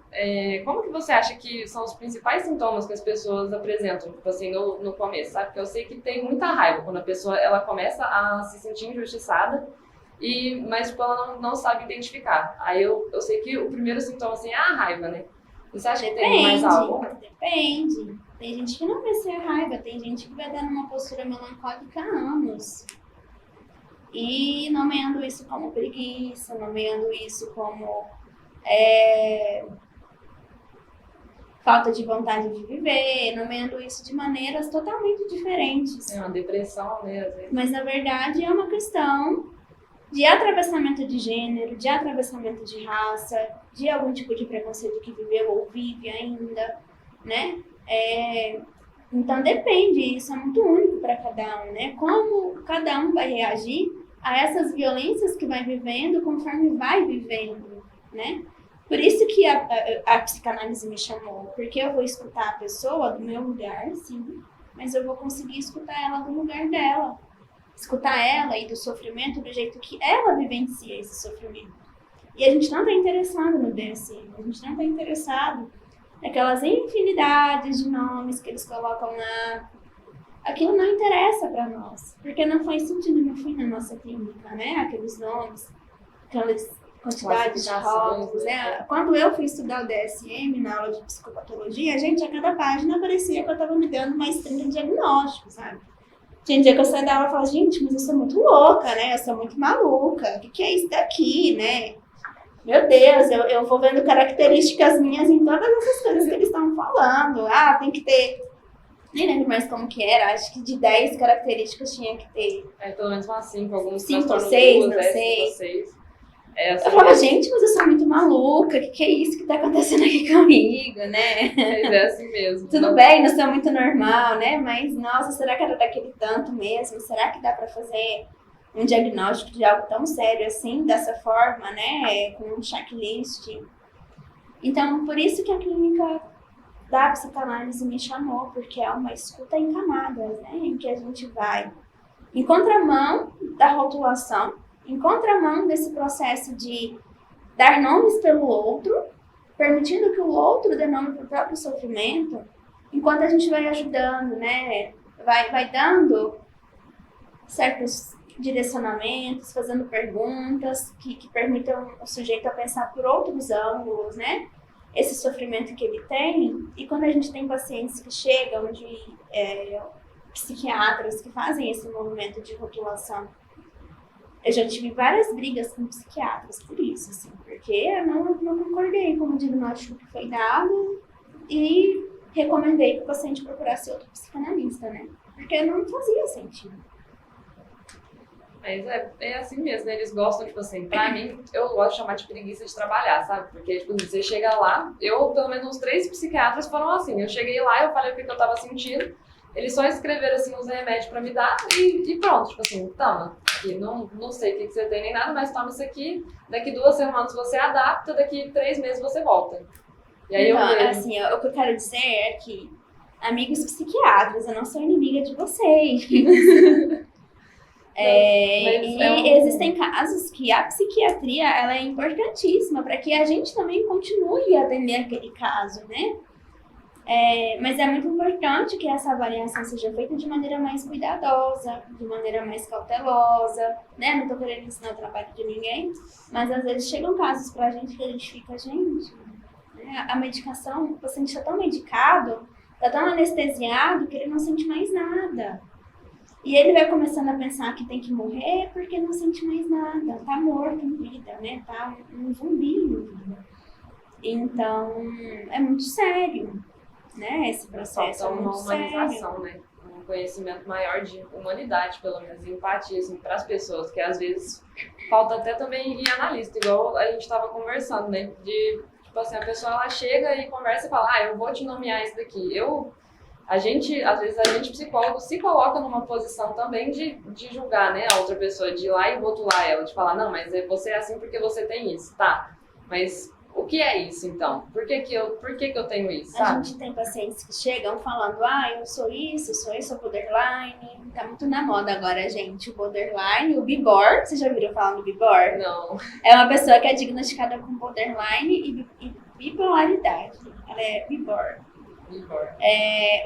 como que você acha que são os principais sintomas que as pessoas apresentam, tipo assim, no começo, sabe? Porque eu sei que tem muita raiva quando a pessoa ela começa a se sentir injustiçada, mas tipo, ela não sabe identificar. Aí eu sei que o primeiro sintoma assim, é a raiva, né? Você acha que tem mais algo? Depende. Tem gente que não vai ser a raiva, tem gente que vai dar numa postura melancólica há anos. E nomeando isso como preguiça, nomeando isso como falta de vontade de viver, nomeando isso de maneiras totalmente diferentes. É uma depressão, né? Às vezes. Mas, na verdade, é uma questão de atravessamento de gênero, de atravessamento de raça, de algum tipo de preconceito que viveu ou vive ainda, né? Então, depende, isso é muito único para cada um, né? Como cada um vai reagir a essas violências que vai vivendo conforme vai vivendo, né? Por isso que a psicanálise me chamou, porque eu vou escutar a pessoa do meu lugar, sim, mas eu vou conseguir escutar ela do lugar dela. Escutar ela e do sofrimento do jeito que ela vivencia esse sofrimento. E a gente não está interessado no DSM, a gente não está interessado naquelas infinidades de nomes que eles colocam lá. Aquilo não interessa para nós, porque não faz sentido, não foi na nossa clínica, né? Aqueles nomes, aquelas quantidades de rótulos, né? Quando eu fui estudar o DSM na aula de psicopatologia, gente, a cada página parecia que eu estava me dando mais 30 diagnósticos, sabe? Tinha dia que eu saía da aula e falava, gente, mas eu sou muito louca, né? Eu sou muito maluca. O que é isso daqui, né? Meu Deus, eu vou vendo características minhas em todas essas coisas que eles estão falando. Ah, tem que ter... Nem lembro mais como que era. Acho que de 10 características tinha que ter... pelo menos umas 5, alguns 5 ou 6, não sei. 5 ou 6. Eu falava, gente, mas eu sou muito maluca. O que é isso que tá acontecendo aqui comigo, né? Mas é assim mesmo. Tudo bem, não sou muito normal, né? Mas, nossa, será que era daquele tanto mesmo? Será que dá pra fazer um diagnóstico de algo tão sério assim, dessa forma, né? Com um checklist. Então, por isso que a clínica da psicanálise me chamou, porque é uma escuta em camadas, né? Em que a gente vai em contramão da rotulação, em contramão desse processo de dar nomes pelo outro, permitindo que o outro dê nome para o próprio sofrimento, enquanto a gente vai ajudando, né? Vai dando certos direcionamentos, fazendo perguntas que permitam o sujeito a pensar por outros ângulos, né? Esse sofrimento que ele tem. E quando a gente tem pacientes que chegam de psiquiatras que fazem esse movimento de rotulação, eu já tive várias brigas com psiquiatras por isso, assim, porque eu não concordei com o diagnóstico que foi dado e recomendei que o paciente procurasse outro psicanalista, né? Porque não fazia sentido. Mas é assim mesmo, né? Eles gostam, tipo assim, pra mim, eu gosto de chamar de preguiça de trabalhar, sabe? Porque, tipo, você chega lá, pelo menos uns 3 psiquiatras foram assim. Eu cheguei lá, eu falei o que eu tava sentindo, eles só escreveram, assim, uns remédios pra me dar e pronto. Tipo assim, toma, aqui, não sei o que você tem nem nada, mas toma isso aqui, daqui 2 semanas você adapta, daqui 3 meses você volta. E aí então, assim, o que eu quero dizer é que, amigos psiquiatras, eu não sou inimiga de vocês. Existem casos que a psiquiatria ela é importantíssima para que a gente também continue a atender aquele caso, né? Mas é muito importante que essa avaliação seja feita de maneira mais cuidadosa, de maneira mais cautelosa, né? Não estou querendo ensinar o trabalho de ninguém, mas às vezes chegam casos pra gente que a gente fica, gente, né? A medicação, o paciente está tão medicado, está tão anestesiado que ele não sente mais nada. E ele vai começando a pensar que tem que morrer porque não sente mais nada, tá morto em vida, né? Tá um zumbi em vida. Então, é muito sério, né? Esse processo é muito sério. Né? conhecimento maior de humanidade, pelo menos, empatia, assim, para as pessoas, que às vezes falta até também em analista, igual a gente estava conversando, né? De, tipo assim, a pessoa ela chega e conversa e fala, eu vou te nomear isso daqui. Às vezes a gente psicólogo se coloca numa posição também de julgar, né, a outra pessoa, de ir lá e rotular ela, de falar, não, mas você é assim porque você tem isso, tá? Mas o que é isso, então? Por que que eu tenho isso, sabe? A gente tem pacientes que chegam falando, eu sou isso, o borderline. Tá muito na moda agora, gente, o borderline, o BIBOR. Vocês já ouviram falar no BIBOR? Não. É uma pessoa que é diagnosticada com borderline e bipolaridade. Ela é BIBOR.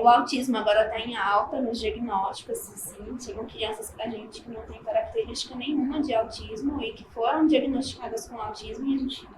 O autismo agora está em alta nos diagnósticos, assim, chegam crianças pra gente que não tem característica nenhuma de autismo e que foram diagnosticadas com autismo e a gente...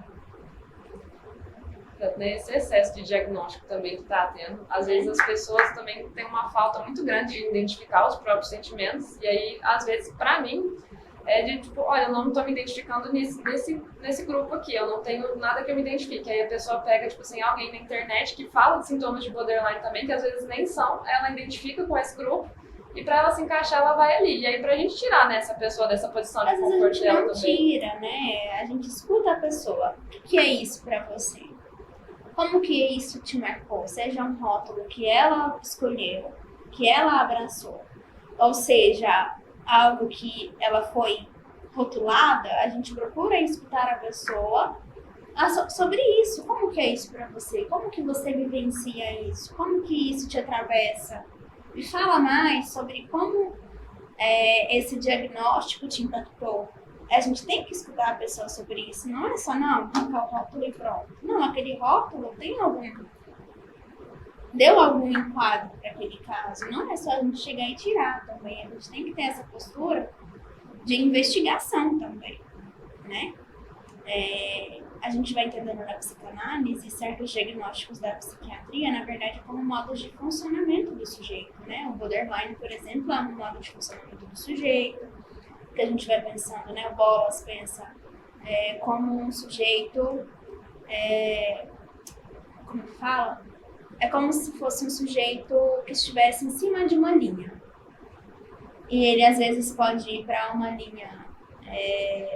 Esse excesso de diagnóstico também que está tendo, às vezes as pessoas também têm uma falta muito grande de identificar os próprios sentimentos e aí, às vezes, pra mim, é de tipo, olha, eu não estou me identificando nesse grupo aqui, eu não tenho nada que eu me identifique. Aí a pessoa pega, tipo assim, alguém na internet que fala de sintomas de borderline também, que às vezes nem são, ela identifica com esse grupo e para ela se encaixar, ela vai ali. E aí pra gente tirar, né, essa pessoa dessa posição de conforto dela também. Às vezes a gente não tira, né? A gente escuta a pessoa. O que é isso pra você? Como que isso te marcou? Seja um rótulo que ela escolheu, que ela abraçou, ou seja, algo que ela foi rotulada, a gente procura escutar a pessoa sobre isso. Como que é isso para você? Como que você vivencia isso? Como que isso te atravessa? Me fala mais sobre como esse diagnóstico te impactou. A gente tem que escutar a pessoa sobre isso. Não é só, arrancar o rótulo e pronto. Não, aquele rótulo deu algum enquadro para aquele caso. Não é só a gente chegar e tirar também. A gente tem que ter essa postura de investigação também, né? A gente vai entendendo na psicanálise certos diagnósticos da psiquiatria, na verdade, como modos de funcionamento do sujeito, né? O borderline, por exemplo, é um modo de funcionamento do sujeito, que a gente vai pensando, né? O Bolas pensa como um sujeito, como que fala? É como se fosse um sujeito que estivesse em cima de uma linha. E ele, às vezes, pode ir para uma linha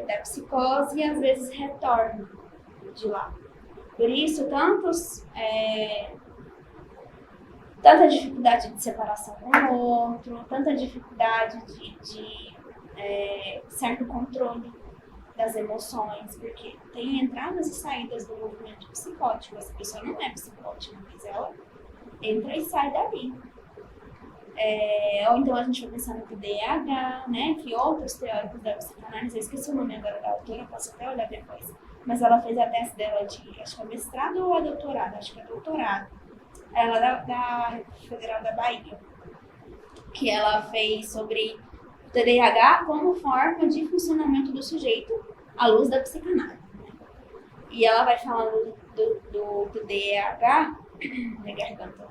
da psicose e, às vezes, retorna de lá. Por isso, tanta dificuldade de separação com o outro, tanta dificuldade de certo controle das emoções, porque tem entradas e saídas do movimento psicótico. Essa pessoa não é psicótica, mas ela entra e sai dali. Ou então a gente vai pensar no TDAH, né? Que outros teóricos da psicanálise, eu esqueci o nome agora da autora, posso até olhar depois, mas ela fez a tese dela de, acho que é mestrado ou é doutorado? Acho que é doutorado. Ela é da Federal da Bahia, que ela fez sobre o TDAH como forma de funcionamento do sujeito à luz da psicanálise, né? E ela vai falando do TDAH, minha garganta.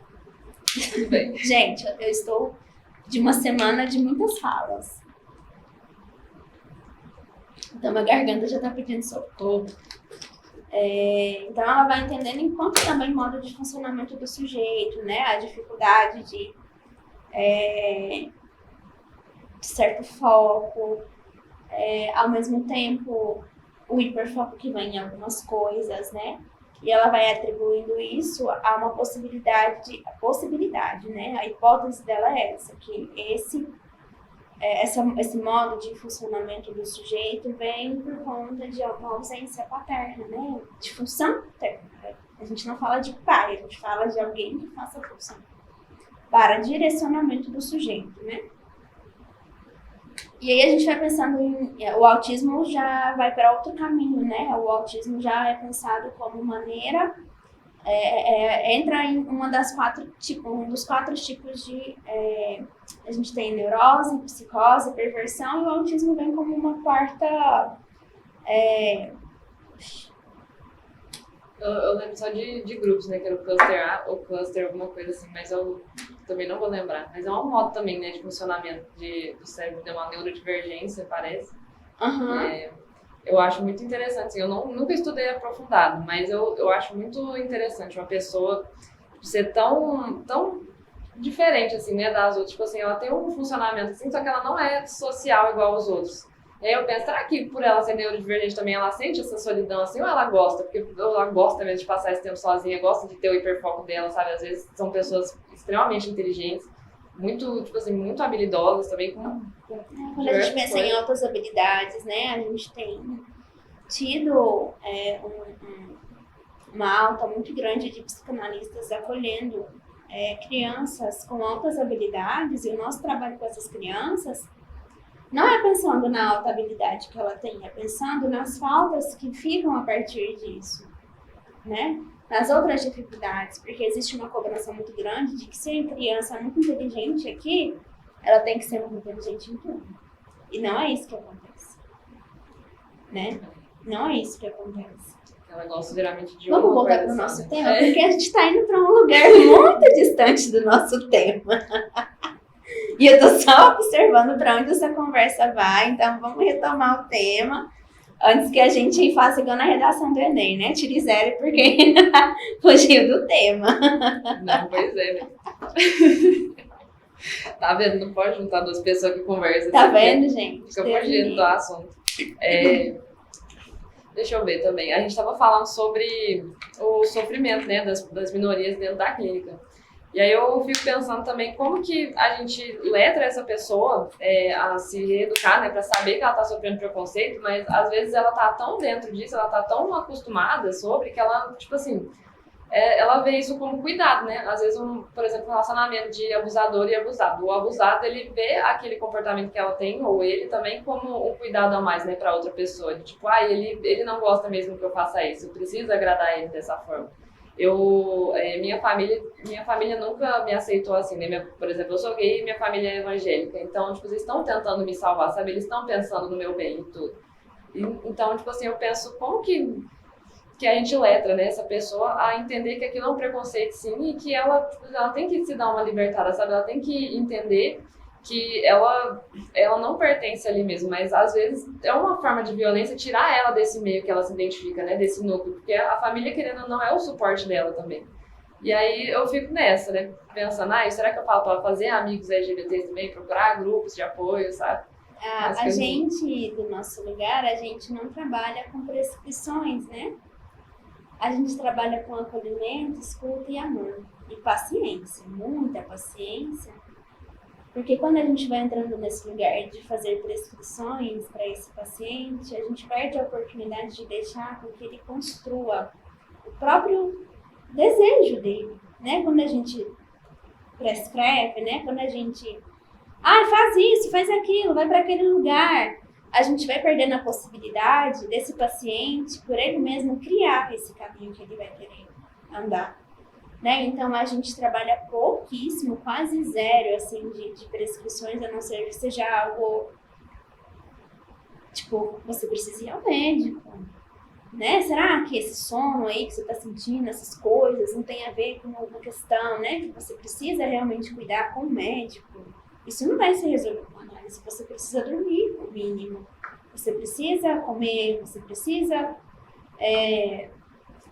Tudo bem. Gente, eu estou de uma semana de muitas falas. Então, minha garganta já está pedindo socorro. Então, ela vai entendendo enquanto também modo de funcionamento do sujeito, né? A dificuldade de certo foco, ao mesmo tempo, o hiperfoco que vem em algumas coisas, né? E ela vai atribuindo isso a uma possibilidade, né? A hipótese dela é essa, que esse modo de funcionamento do sujeito vem por conta de uma ausência paterna, né? De função paterna. A gente não fala de pai, a gente fala de alguém que faça a função para direcionamento do sujeito, né? E aí a gente vai pensando o autismo já vai para outro caminho, né? O autismo já é pensado como maneira, entra em um dos quatro tipos de... a gente tem neurose, psicose, perversão, e o autismo vem como uma quarta... Eu lembro só de grupos, né? Que era o cluster A ou cluster alguma coisa assim, mas eu também não vou lembrar. Mas é um modo também, né, de funcionamento do cérebro, de uma neurodivergência, parece. Uhum. Eu acho muito interessante, assim, eu nunca estudei aprofundado, mas eu acho muito interessante uma pessoa ser tão diferente, assim, né, das outras. Tipo assim, ela tem um funcionamento assim, só que ela não é social igual aos outros. E aí eu penso, será que por ela ser neurodivergente também ela sente essa solidão assim, ou ela gosta? Porque ela gosta mesmo de passar esse tempo sozinha, gosta de ter o hiperfoco dela, sabe? Às vezes são pessoas extremamente inteligentes, muito, tipo assim, muito habilidosas também. Quando a gente pensa em altas habilidades, né, a gente tem tido uma alta muito grande de psicanalistas acolhendo crianças com altas habilidades, e o nosso trabalho com essas crianças não é pensando na alta habilidade que ela tem, é pensando nas faltas que ficam a partir disso, né? Nas outras dificuldades, porque existe uma cobrança muito grande de que se a criança é muito inteligente aqui, ela tem que ser muito inteligente em tudo. E não é isso que acontece, né? Não é isso que acontece. Ela gosta geralmente de Vamos voltar para o nosso tema, porque a gente está indo para um lugar muito distante do nosso tema. E eu tô só observando para onde essa conversa vai, então vamos retomar o tema antes que a gente faça igual na redação do Enem, né? Tire zero porque fugiu do tema. Não, pois é, né? Tá vendo? Não pode juntar duas pessoas que conversam. Tá vendo, gente? Fica fugindo do assunto. Deixa eu ver também. A gente estava falando sobre o sofrimento, né, das minorias dentro da clínica. E aí eu fico pensando também como que a gente letra essa pessoa a se reeducar, né, para saber que ela está sofrendo preconceito, mas às vezes ela tá tão dentro disso, ela tá tão acostumada sobre que ela, tipo assim, ela vê isso como cuidado, né? Às vezes, por exemplo, um relacionamento de abusador e abusado. O abusado, ele vê aquele comportamento que ela tem, ou ele também, como um cuidado a mais, né, para outra pessoa. De, tipo, ele não gosta mesmo que eu faça isso, eu preciso agradar ele dessa forma. Minha família nunca me aceitou assim, né? Por exemplo, eu sou gay e minha família é evangélica. Então, tipo, eles estão tentando me salvar, sabe? Eles estão pensando no meu bem e tudo. Então, tipo assim, eu penso como que a gente letra, né, essa pessoa a entender que aquilo é um preconceito, sim, e que ela tem que se dar uma libertada, sabe? Ela tem que entender que ela não pertence ali mesmo, mas às vezes é uma forma de violência tirar ela desse meio que ela se identifica, né, desse núcleo, porque a família, querendo ou não, é o suporte dela também. E aí eu fico nessa, né, pensando, será que eu falo para fazer amigos LGBTs também, procurar grupos de apoio, sabe? A gente, do nosso lugar, a gente não trabalha com prescrições, né? A gente trabalha com acolhimento, escuta e amor. E paciência, muita paciência. Porque quando a gente vai entrando nesse lugar de fazer prescrições para esse paciente, a gente perde a oportunidade de deixar com que ele construa o próprio desejo dele, né? Quando a gente prescreve, né? Quando a gente faz isso, faz aquilo, vai para aquele lugar, a gente vai perdendo a possibilidade desse paciente, por ele mesmo, criar esse caminho que ele vai querer andar, né? Então, a gente trabalha pouquíssimo, quase zero, assim, de prescrições, a não ser que seja algo, tipo, você precisa ir ao médico, né? Será que esse sono aí que você está sentindo, essas coisas, não tem a ver com alguma questão, né? Que você precisa realmente cuidar com o médico? Isso não vai ser resolvido com análise. Você precisa dormir, no mínimo. Você precisa comer, você precisa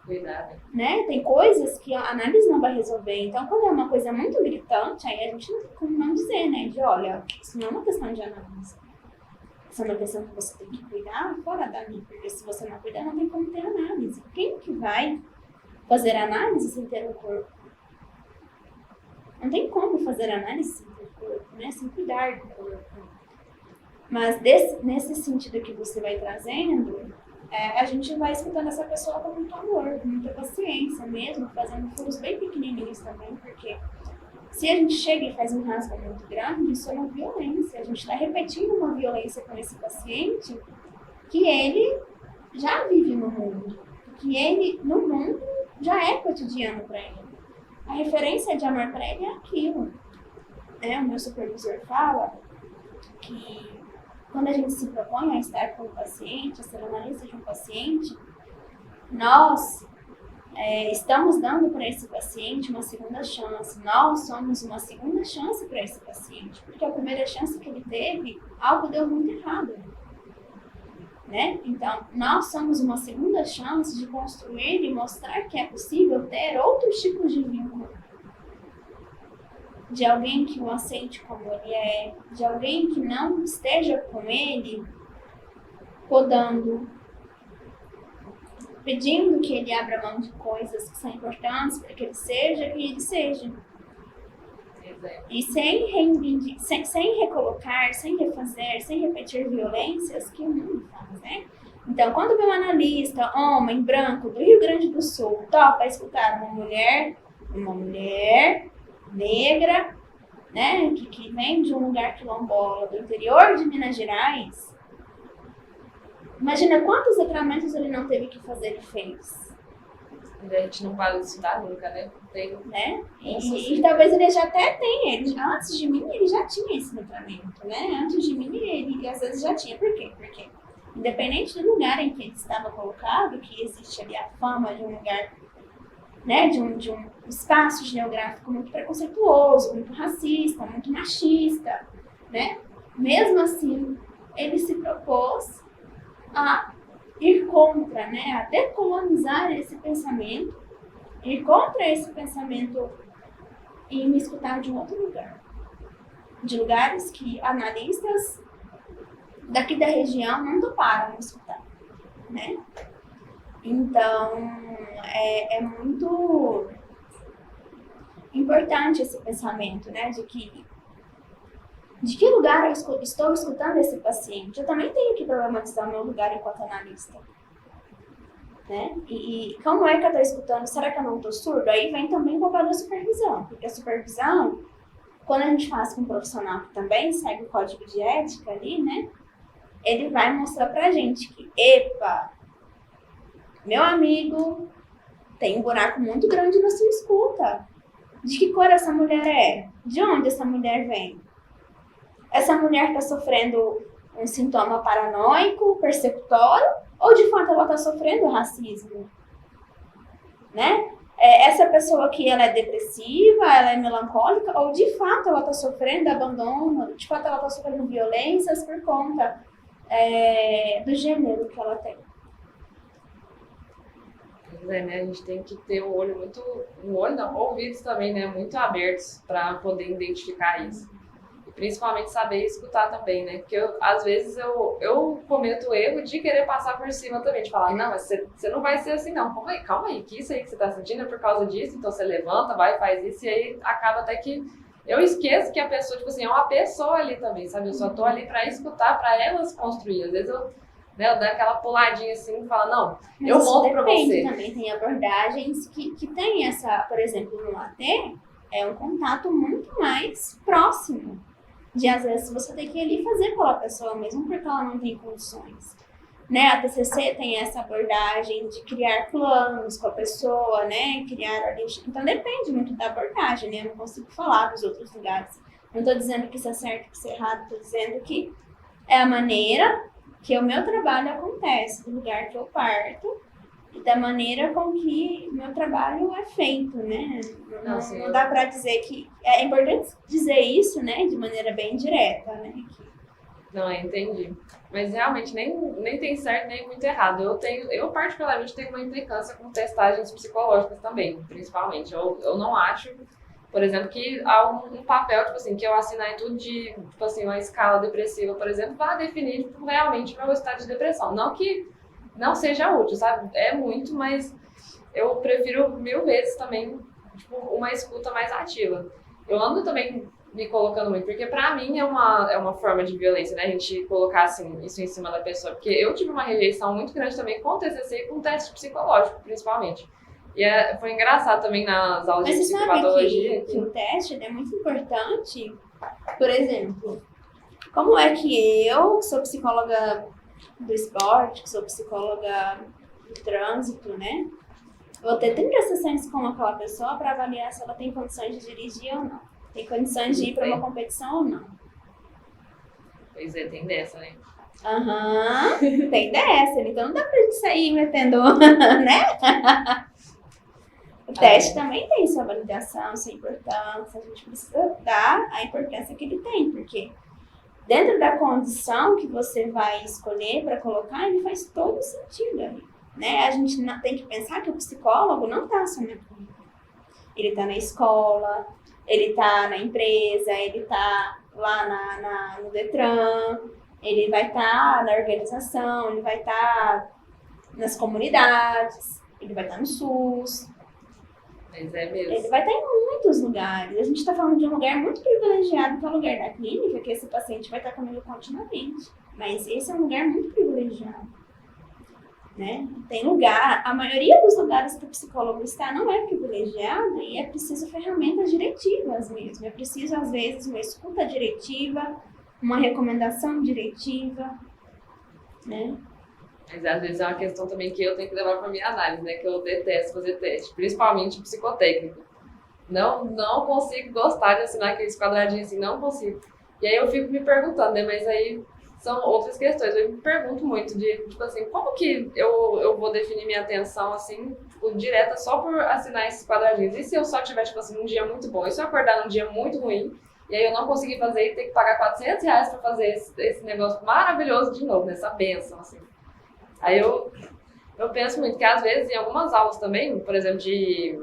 cuidar, né? Tem coisas que a análise não vai resolver. Então, quando é uma coisa muito gritante, aí a gente não tem como não dizer, né? De, olha, isso não é uma questão de análise. Isso é uma questão que você tem que cuidar fora da mim. Porque se você não cuidar, não tem como ter análise. Quem que vai fazer análise sem ter um corpo? Não tem como fazer análise sem ter corpo, né? Sem cuidar do corpo. Mas nesse sentido que você vai trazendo, a gente vai escutando essa pessoa com muito amor, com muita paciência mesmo, fazendo furos bem pequenininhos também, porque se a gente chega e faz um rasgo muito grande, isso é uma violência. A gente está repetindo uma violência com esse paciente que ele já vive no mundo, que ele, no mundo, já é cotidiano para ele. A referência de amor para ele é aquilo. O meu supervisor fala que quando a gente se propõe a estar com o paciente, a ser analista de um paciente, nós estamos dando para esse paciente uma segunda chance. Nós somos uma segunda chance para esse paciente, porque a primeira chance que ele teve, algo deu muito errado. Né? Então, nós somos uma segunda chance de construir e mostrar que é possível ter outros tipos de vínculo. de alguém que o aceite como ele é, de alguém que não esteja com ele podando, pedindo que ele abra mão de coisas que são importantes para que ele seja quem ele seja. E sem recolocar, sem refazer, sem repetir violências que o mundo faz, né? Então, quando vem um analista, homem, branco, do Rio Grande do Sul, topa escutar uma mulher negra, né, que vem de um lugar quilombola, do interior de Minas Gerais, imagina quantos letramento ele não teve que fazer e fez. A gente não para de estudar nunca, né? Tem, né? E talvez ele já até tenha, antes de mim ele já tinha esse letramento, né? Antes de mim ele às vezes já tinha. Por quê? Porque independente do lugar em que ele estava colocado, que existe ali a fama de um lugar, né? De um espaço geográfico muito preconceituoso, muito racista, muito machista, né? Mesmo assim, ele se propôs a ir contra, né, a decolonizar esse pensamento, ir contra esse pensamento e me escutar de um outro lugar. De lugares que analistas daqui da região não toparam me escutar, né? Então, é muito importante esse pensamento, né, de que lugar eu estou escutando esse paciente? Eu também tenho que problematizar o meu lugar enquanto analista. Né? E como é que eu estou escutando? Será que eu não estou surdo? Aí vem também o papel da supervisão. Porque a supervisão, quando a gente faz com um profissional que também segue o código de ética ali, né? Ele vai mostrar pra gente que, epa, meu amigo, tem um buraco muito grande na sua escuta. De que cor essa mulher é? De onde essa mulher vem? Essa mulher está sofrendo um sintoma paranoico, persecutório, ou de fato ela está sofrendo racismo? Né? Essa pessoa aqui, ela é depressiva, ela é melancólica, ou de fato ela está sofrendo abandono, de fato ela está sofrendo violências por conta do gênero que ela tem. Pois é, né? A gente tem que ter ouvidos também, né? Muito abertos para poder identificar isso. Principalmente saber escutar também, né? Porque às vezes eu cometo o erro de querer passar por cima também, de falar, não, mas você não vai ser assim, não. Calma aí, que isso aí que você tá sentindo é por causa disso, então você levanta, vai, faz isso, e aí acaba até que eu esqueço que a pessoa, tipo assim, é uma pessoa ali também, sabe? Eu só tô ali pra escutar, pra elas construir. Às vezes eu dou aquela puladinha assim e falo, não, mas eu monto pra você. Também tem abordagens que tem essa, por exemplo, no AT, é um contato muito mais próximo. De às vezes você tem que ir ali fazer pela pessoa, mesmo porque ela não tem condições. Né? A TCC tem essa abordagem de criar planos com a pessoa, né? Então depende muito da abordagem, né? Eu não consigo falar dos outros lugares. Não estou dizendo que isso é certo, que isso é errado, estou dizendo que é a maneira que o meu trabalho acontece, do lugar que eu parto e da maneira com que o meu trabalho é feito, né? Não dá para dizer que... É importante dizer isso, né? De maneira bem direta, né? Não, entendi. Mas realmente nem tem certo nem muito errado. Eu particularmente tenho uma implicância com testagens psicológicas também, principalmente. Eu não acho, por exemplo, que há um papel, tipo assim, que eu assinar tudo de, tipo assim, uma escala depressiva, por exemplo, vai definir tipo, realmente o meu estado de depressão. Não que não seja útil, sabe? É muito, mas eu prefiro 1000 vezes também, tipo, uma escuta mais ativa. Eu ando também me colocando muito, porque pra mim é uma forma de violência, né? A gente colocar, assim, isso em cima da pessoa. Porque eu tive uma rejeição muito grande também com o TCC e com o teste psicológico, principalmente. E foi engraçado também nas aulas de psicopatologia. Mas você sabe que o teste é muito importante? Por exemplo, como é que eu, que sou psicóloga do esporte, que sou psicóloga do trânsito, né? Vou ter 30 sessões com aquela pessoa para avaliar se ela tem condições de dirigir ou não. Tem condições de ir para uma competição ou não. Pois é, tem dessa, né? Tem dessa. Então não dá pra gente sair metendo, né? O teste também tem sua validação, sua importância. A gente precisa dar a importância que ele tem, porque dentro da condição que você vai escolher para colocar, ele faz todo sentido ali. Né? A gente tem que pensar que o psicólogo não está só na clínica. Ele está na escola, Ele tá na empresa, ele tá lá no Detran, ele vai estar na organização, ele vai estar nas comunidades, ele vai estar no SUS. Mas é mesmo. Ele vai estar em muitos lugares. A gente está falando de um lugar muito privilegiado, que é o lugar da clínica, que esse paciente vai estar comigo continuamente. Mas esse é um lugar muito privilegiado. Né? Tem lugar, a maioria dos lugares que o psicólogo está não é privilegiado e é preciso ferramentas diretivas mesmo. É preciso, às vezes, uma escuta diretiva, uma recomendação diretiva, né? Mas às vezes é uma questão também que eu tenho que levar para minha análise, né? Que eu detesto fazer teste, principalmente psicotécnico. Não consigo gostar de assinar aqueles quadradinhos assim, não consigo. E aí eu fico me perguntando, né? Mas aí são outras questões. Eu me pergunto muito de, tipo assim, como que eu vou definir minha atenção, assim, tipo, direta só por assinar esses quadradinhos? E se eu só tiver, tipo assim, um dia muito bom? E se eu acordar num dia muito ruim, e aí eu não conseguir fazer e ter que pagar R$ 400 para fazer esse negócio maravilhoso de novo, nessa bênção, assim. Aí eu penso muito que, às vezes, em algumas aulas também, por exemplo, de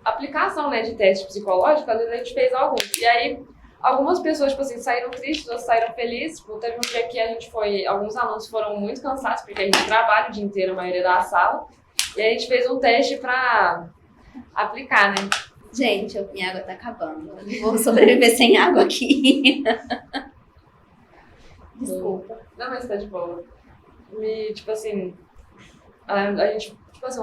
aplicação, né, de teste psicológico, às vezes a gente fez alguns. E aí, algumas pessoas, tipo assim, saíram tristes, outras saíram felizes. Tipo, teve um dia que a gente alguns alunos foram muito cansados, porque a gente trabalha o dia inteiro, a maioria da sala. E a gente fez um teste pra aplicar, né? Gente, minha água tá acabando. Eu não vou sobreviver sem água aqui. Desculpa. Não, mas tá de boa. E, tipo assim, a gente, tipo assim,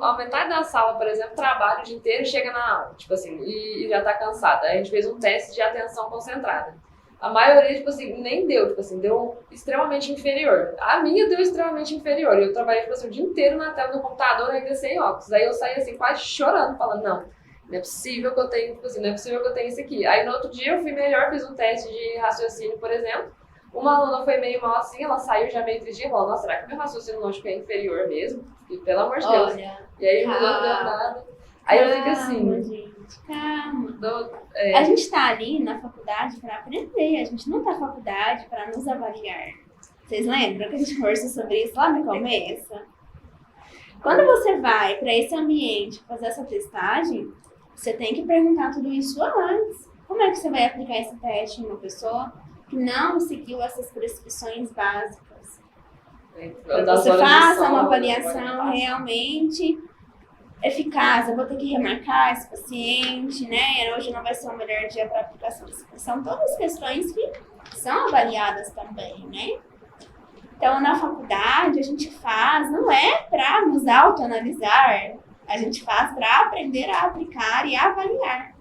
a metade da sala, por exemplo, trabalha o dia inteiro e chega na aula, tipo assim, e já tá cansada. A gente fez um teste de atenção concentrada. A maioria, tipo assim, nem deu, tipo assim, deu extremamente inferior. A minha deu extremamente inferior. Eu trabalhei, tipo assim, o dia inteiro na tela do computador, ainda sem óculos. Aí eu saí, assim, quase chorando, falando, não é possível que eu tenha, tipo assim, não é possível que eu tenha isso aqui. Aí no outro dia eu fui melhor, fiz um teste de raciocínio, por exemplo. Uma aluna foi meio mal assim, ela saiu já meio triste e falou, nossa, será que meu raciocínio lógico é inferior mesmo? E pelo amor de Deus. E aí não deu nada. Aí eu fico assim. Gente, calma. A gente tá ali na faculdade para aprender, a gente não tá na faculdade para nos avaliar. Vocês lembram que a gente conversou sobre isso lá no começo? Quando você vai para esse ambiente fazer essa testagem, você tem que perguntar tudo isso antes. Como é que você vai aplicar esse teste em uma pessoa que não seguiu essas prescrições básicas? Para você faça uma avaliação realmente eficaz. Eu vou ter que remarcar esse paciente, né? Hoje não vai ser o melhor dia para aplicação dessa. São todas questões que são avaliadas também, né? Então, na faculdade, a gente faz, não é para nos autoanalisar, a gente faz para aprender a aplicar e a avaliar.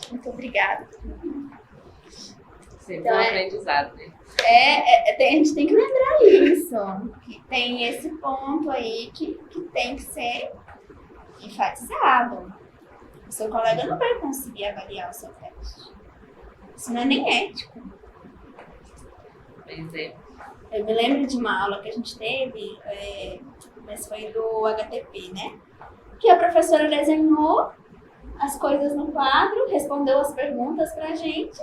Muito obrigada. Sempre então, um aprendizado, né? A gente tem que lembrar isso, que tem esse ponto aí que tem que ser enfatizado. O seu colega não vai conseguir avaliar o seu teste. Isso não é nem ético. Pois é. Eu me lembro de uma aula que a gente teve, mas foi do HTP, né? Que a professora desenhou as coisas no quadro, respondeu as perguntas pra gente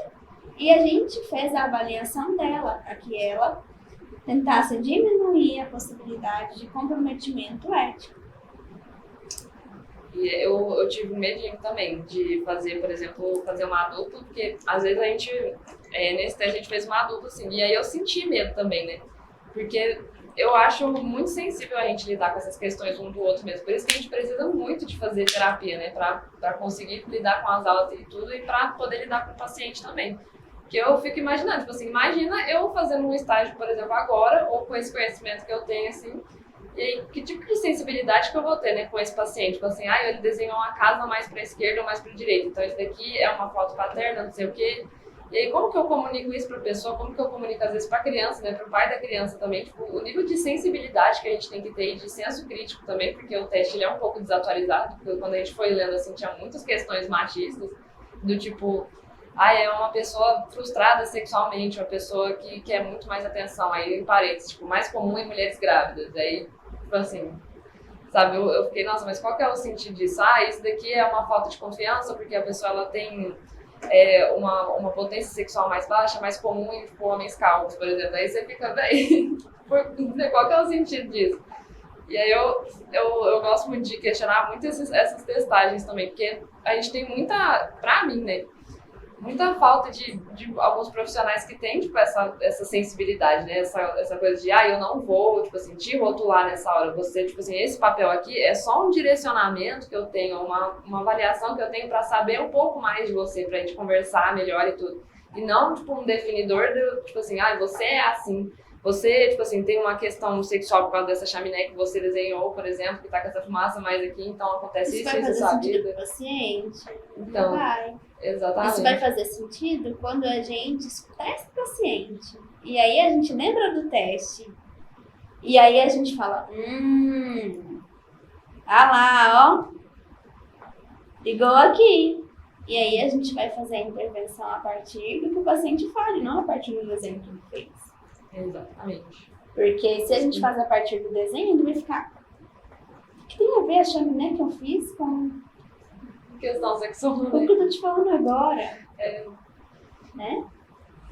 e a gente fez a avaliação dela, para que ela tentasse diminuir a possibilidade de comprometimento ético. E eu tive um medinho também de fazer, por exemplo, fazer uma dupla, porque às vezes a gente, nesse teste a gente fez uma dupla assim, e aí eu senti medo também, né? Porque eu acho muito sensível a gente lidar com essas questões um do outro mesmo. Por isso que a gente precisa muito de fazer terapia, né? Pra conseguir lidar com as aulas e tudo, e pra poder lidar com o paciente também. Porque eu fico imaginando, tipo assim, imagina eu fazendo um estágio, por exemplo, agora, ou com esse conhecimento que eu tenho, assim, e aí, que tipo de sensibilidade que eu vou ter, né, com esse paciente? Tipo assim, ele desenhou uma casa mais para a esquerda ou mais para a direita, então isso daqui é uma foto paterna, não sei o quê. E aí, como que eu comunico isso para a pessoa? Como que eu comunico, às vezes, para a criança, né, para o pai da criança também? Tipo, o nível de sensibilidade que a gente tem que ter e de senso crítico também, porque o teste ele é um pouco desatualizado, porque quando a gente foi lendo, assim, tinha muitas questões machistas, do tipo, é uma pessoa frustrada sexualmente, uma pessoa que quer muito mais atenção, aí em parênteses, tipo, mais comum em mulheres grávidas, aí tipo assim, sabe, eu fiquei, nossa, mas qual que é o sentido disso? Isso daqui é uma falta de confiança, porque a pessoa, ela tem uma potência sexual mais baixa, mais comum em, tipo, homens calvos, por exemplo. Aí você fica, qual que é o sentido disso? E aí eu gosto muito de questionar muito essas testagens também, porque a gente tem muita, pra mim, né, muita falta de alguns profissionais que têm, tipo, essa sensibilidade, né, essa coisa de, eu não vou, tipo assim, te rotular nessa hora, você, tipo assim, esse papel aqui é só um direcionamento que eu tenho, uma avaliação que eu tenho pra saber um pouco mais de você, pra gente conversar melhor e tudo. E não, tipo, um definidor do, tipo assim, você é assim. Você, tipo assim, tem uma questão sexual por causa dessa chaminé que você desenhou, por exemplo, que tá com essa fumaça mais aqui, então acontece isso na sua vida. Isso vai fazer sentido pro paciente? Então, não vai. Exatamente. Isso vai fazer sentido quando a gente testa o paciente. E aí a gente lembra do teste. E aí a gente fala, lá, ó, ligou aqui. E aí a gente vai fazer a intervenção a partir do que o paciente fale, não a partir do desenho que ele fez. Exatamente. Porque se a gente faz a partir do desenho, ele vai ficar... O que tem a ver a chaminé que eu fiz com... Questão sexual, né? O que eu tô te falando agora. É. Né?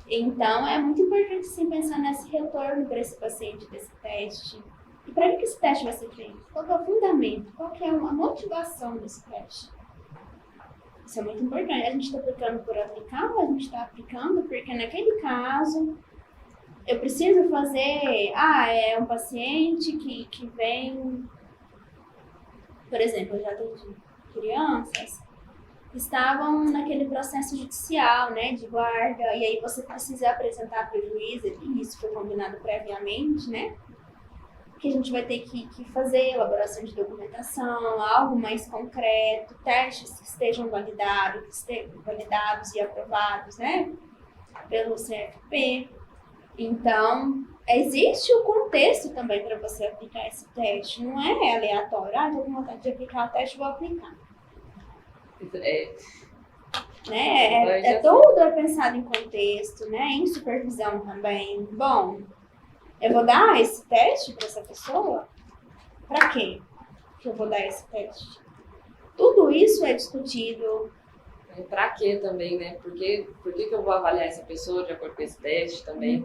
Então, é muito importante sim pensar nesse retorno para esse paciente desse teste. E para que esse teste vai ser feito? Qual é o fundamento? Qual que é a motivação desse teste? Isso é muito importante. A gente está aplicando por aplicar ou a gente está aplicando porque naquele caso eu preciso fazer... é um paciente que vem... Por exemplo, eu já atendi crianças que estavam naquele processo judicial, né, de guarda, e aí você precisa apresentar para o juiz, e isso foi combinado previamente, né, que a gente vai ter que fazer elaboração de documentação, algo mais concreto, testes que estejam validados e aprovados, né, pelo CFP. Então, existe o contexto também para você aplicar esse teste, não é aleatório, estou com vontade de aplicar o teste, vou aplicar. Tudo é pensado em contexto, né? Em supervisão também. Bom, eu vou dar esse teste para essa pessoa? Para quê que eu vou dar esse teste? Tudo isso é discutido. E para quê também, né? Por que eu vou avaliar essa pessoa de acordo com esse teste também?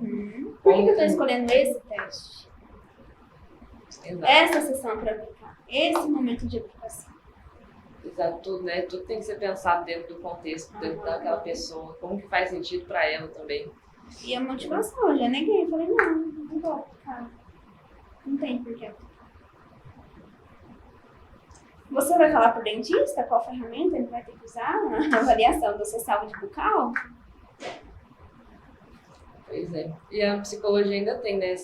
Por que eu estou escolhendo esse teste? Exato. Essa sessão para aplicar. Esse momento de aplicação. Exato, tudo, né? Tudo tem que ser pensado dentro do contexto, dentro daquela pessoa, como que faz sentido para ela também. E a motivação, eu já neguei, eu falei, não vou aplicar. Não tem porquê aplicar. Você vai falar pro dentista qual ferramenta ele vai ter que usar na avaliação da sua saúde bucal? Pois é. E a psicologia ainda tem, né,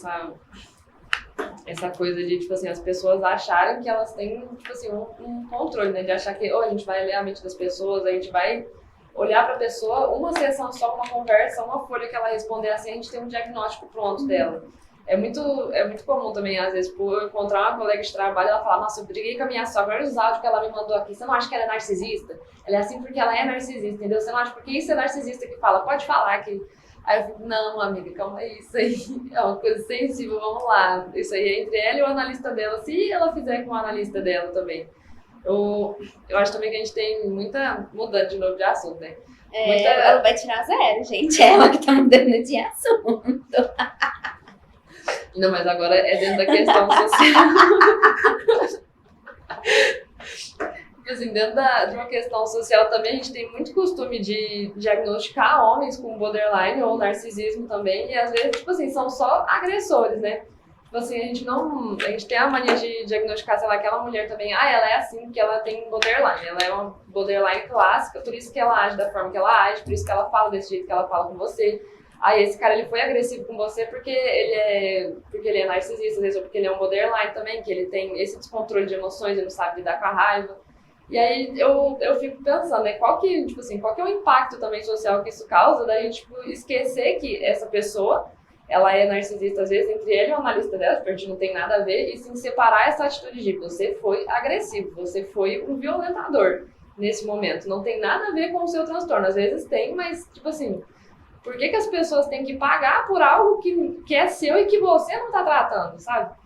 essa coisa de, tipo assim, as pessoas acharem que elas têm, tipo assim, um controle, né? De achar que a gente vai ler a mente das pessoas, a gente vai olhar pra pessoa, uma sessão só, uma conversa, uma folha que ela responder assim, a gente tem um diagnóstico pronto dela. É muito comum também, às vezes, por eu encontrar uma colega de trabalho, ela fala, nossa, eu briguei com a minha sogra, olha os áudios que ela me mandou aqui, você não acha que ela é narcisista? Ela é assim porque ela é narcisista, entendeu? Você não acha porque isso é narcisista que fala, pode falar que... Aí eu fico, não, amiga, calma aí, isso aí é uma coisa sensível, vamos lá. Isso aí é entre ela e o analista dela, se ela fizer com o analista dela também. Eu acho também que a gente tem muita mudança de novo de assunto, né? Ela vai tirar 0, gente. Ela que tá mudando de assunto. Não, mas agora é dentro da questão social. Assim, dentro de uma questão social também, a gente tem muito costume de diagnosticar homens com borderline ou narcisismo também, e às vezes, tipo assim, são só agressores, né? Tipo assim, a gente tem a mania de diagnosticar, sei lá, aquela mulher também, ela é assim porque ela tem borderline, ela é uma borderline clássica, por isso que ela age da forma que ela age, por isso que ela fala desse jeito que ela fala com você. Esse cara, ele foi agressivo com você porque ele é narcisista, às vezes, ou porque ele é um borderline também, que ele tem esse descontrole de emoções, ele não sabe lidar com a raiva. E aí eu fico pensando, né, qual que é o impacto também social que isso causa da gente, tipo, esquecer que essa pessoa, ela é narcisista às vezes entre ele e o analista dela, porque a gente não tem nada a ver, e sim separar essa atitude de você foi agressivo, você foi um violentador nesse momento. Não tem nada a ver com o seu transtorno, às vezes tem, mas, tipo assim, por que as pessoas têm que pagar por algo que é seu e que você não tá tratando, sabe?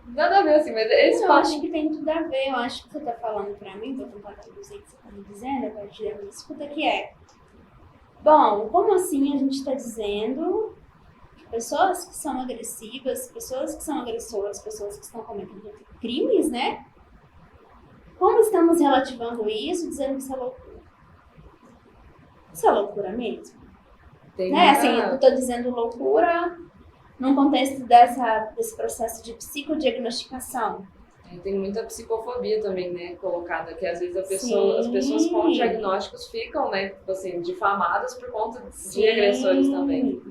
Nada a ver, assim, mas esse eu acho que tem tudo a ver. Eu acho que você tá falando pra mim, vou tentar traduzir o que você tá me dizendo, a partir da minha escuta, que é... Bom, como assim a gente tá dizendo pessoas que são agressivas, pessoas que são agressoras, pessoas que estão cometendo crimes, né? Como estamos relativando isso, dizendo que isso é loucura? Isso é loucura mesmo? Né? Assim, eu tô dizendo loucura num contexto desse processo de psicodiagnosticação. Tem muita psicofobia também, né, colocada, que às vezes as pessoas com diagnósticos ficam, né, tipo assim, difamadas por conta de agressores também.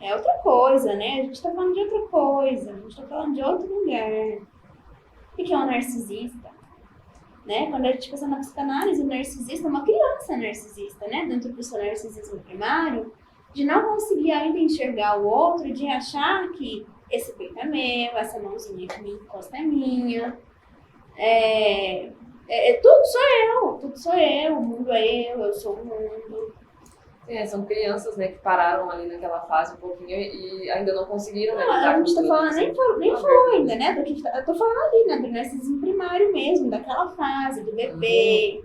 É outra coisa, né? A gente tá falando de outra coisa, a gente tá falando de outro lugar. O que é um narcisista? Né? Quando a gente pensa na psicanálise, o narcisista é uma criança narcisista, né? Dentro do seu narcisismo primário, de não conseguir ainda enxergar o outro, de achar que esse peito é meu, essa mãozinha que me encosta é minha, tudo sou eu, o mundo é eu sou o mundo. São crianças, né, que pararam ali naquela fase um pouquinho e ainda não conseguiram, né? A gente tá falando, nem falou ainda, né? Eu tô falando ali, né? Do narcisismo primário mesmo, daquela fase, do bebê,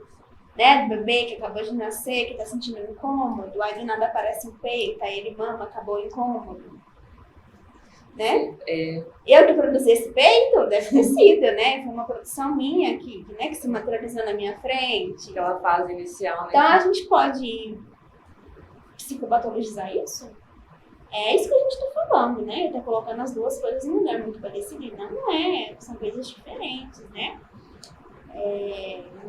né? Do bebê que acabou de nascer, que tá sentindo incômodo, aí do nada aparece um peito, aí ele mama, acabou o incômodo. Né? Eu que produzi esse peito, deve ter sido, né? Foi uma produção minha que se materializou na minha frente. Aquela fase inicial, né? Então a gente pode psicopatologizar isso? É isso que a gente tá falando, né? Eu tô colocando as duas coisas em um lugar muito parecido. Não é, são coisas diferentes, né?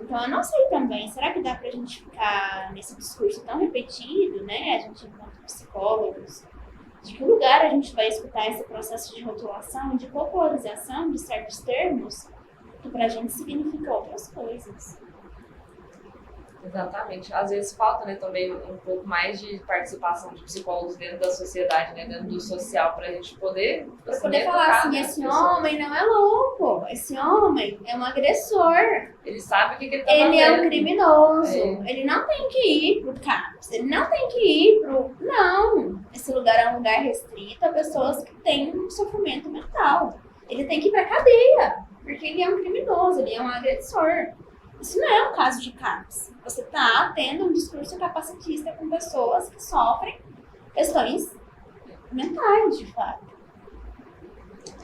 Então eu não sei também, será que dá pra gente ficar nesse discurso tão repetido, né? A gente enquanto psicólogos, de que lugar a gente vai escutar esse processo de rotulação, de popularização de certos termos que pra gente significam outras coisas. Exatamente. Às vezes falta, né, também um pouco mais de participação de psicólogos dentro da sociedade, né, dentro do social, pra gente poder... Pra poder falar assim, esse homem não é louco, esse homem é um agressor. Ele sabe o que ele tá fazendo. Ele é um criminoso, ele não tem que ir pro CAPS, ele não tem que ir pro... Não, esse lugar é um lugar restrito a pessoas que têm um sofrimento mental. Ele tem que ir pra cadeia, porque ele é um criminoso, ele é um agressor. Isso não é um caso de CAPS. Você está tendo um discurso capacitista com pessoas que sofrem questões mentais, de fato.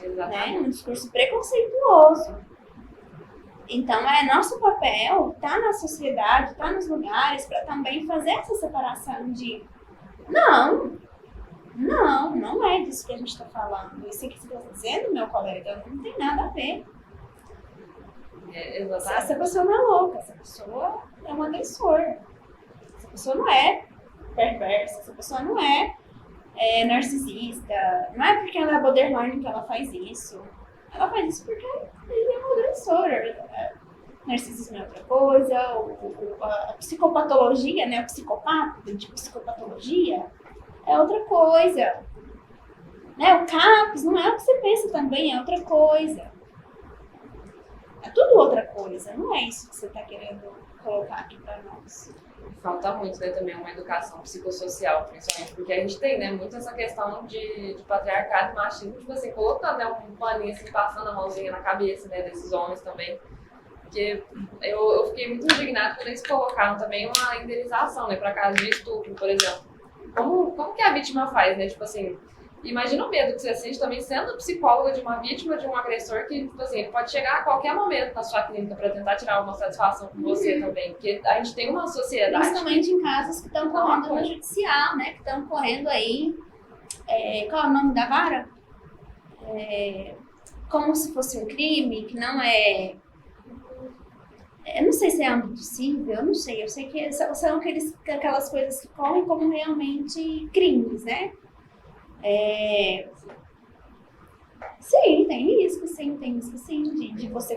Exatamente. Né? Um discurso preconceituoso. Então, é nosso papel estar na sociedade, estar nos lugares, para também fazer essa separação de não é disso que a gente está falando. Isso que você está dizendo, meu colega, não tem nada a ver. Exatamente. Essa pessoa não é louca, essa pessoa é um agressor. Essa pessoa não é perversa, essa pessoa não é narcisista. Não é porque ela é borderline que ela faz isso. Ela faz isso porque ele é um agressor. Narcisismo é outra coisa, a psicopatologia, né? O psicopata, de psicopatologia, é outra coisa. Né? O CAPS não é o que você pensa também, é outra coisa. É tudo outra coisa, não é isso que você está querendo colocar aqui para nós. Falta muito, né, também uma educação psicossocial, principalmente, porque a gente tem, né, muito essa questão de patriarcado e machismo, tipo assim, colocando, né, um paninho assim, passando a mãozinha na cabeça, né, desses homens também. Porque eu fiquei muito indignada quando eles colocaram também uma indenização, né, para caso de estupro, por exemplo. Como que a vítima faz, né, tipo assim... Imagina o medo que você sente também sendo psicóloga de uma vítima, de um agressor que, tipo assim, ele pode chegar a qualquer momento na sua clínica para tentar tirar uma satisfação com você também. Porque a gente tem uma sociedade... Principalmente em casos que estão correndo no judicial, né? Que estão correndo aí... qual é o nome da vara? Como se fosse um crime, que não é... Eu não sei se é âmbito civil, eu não sei. Eu sei que são aquelas coisas que correm como realmente crimes, né? Sim, tem risco sim, de você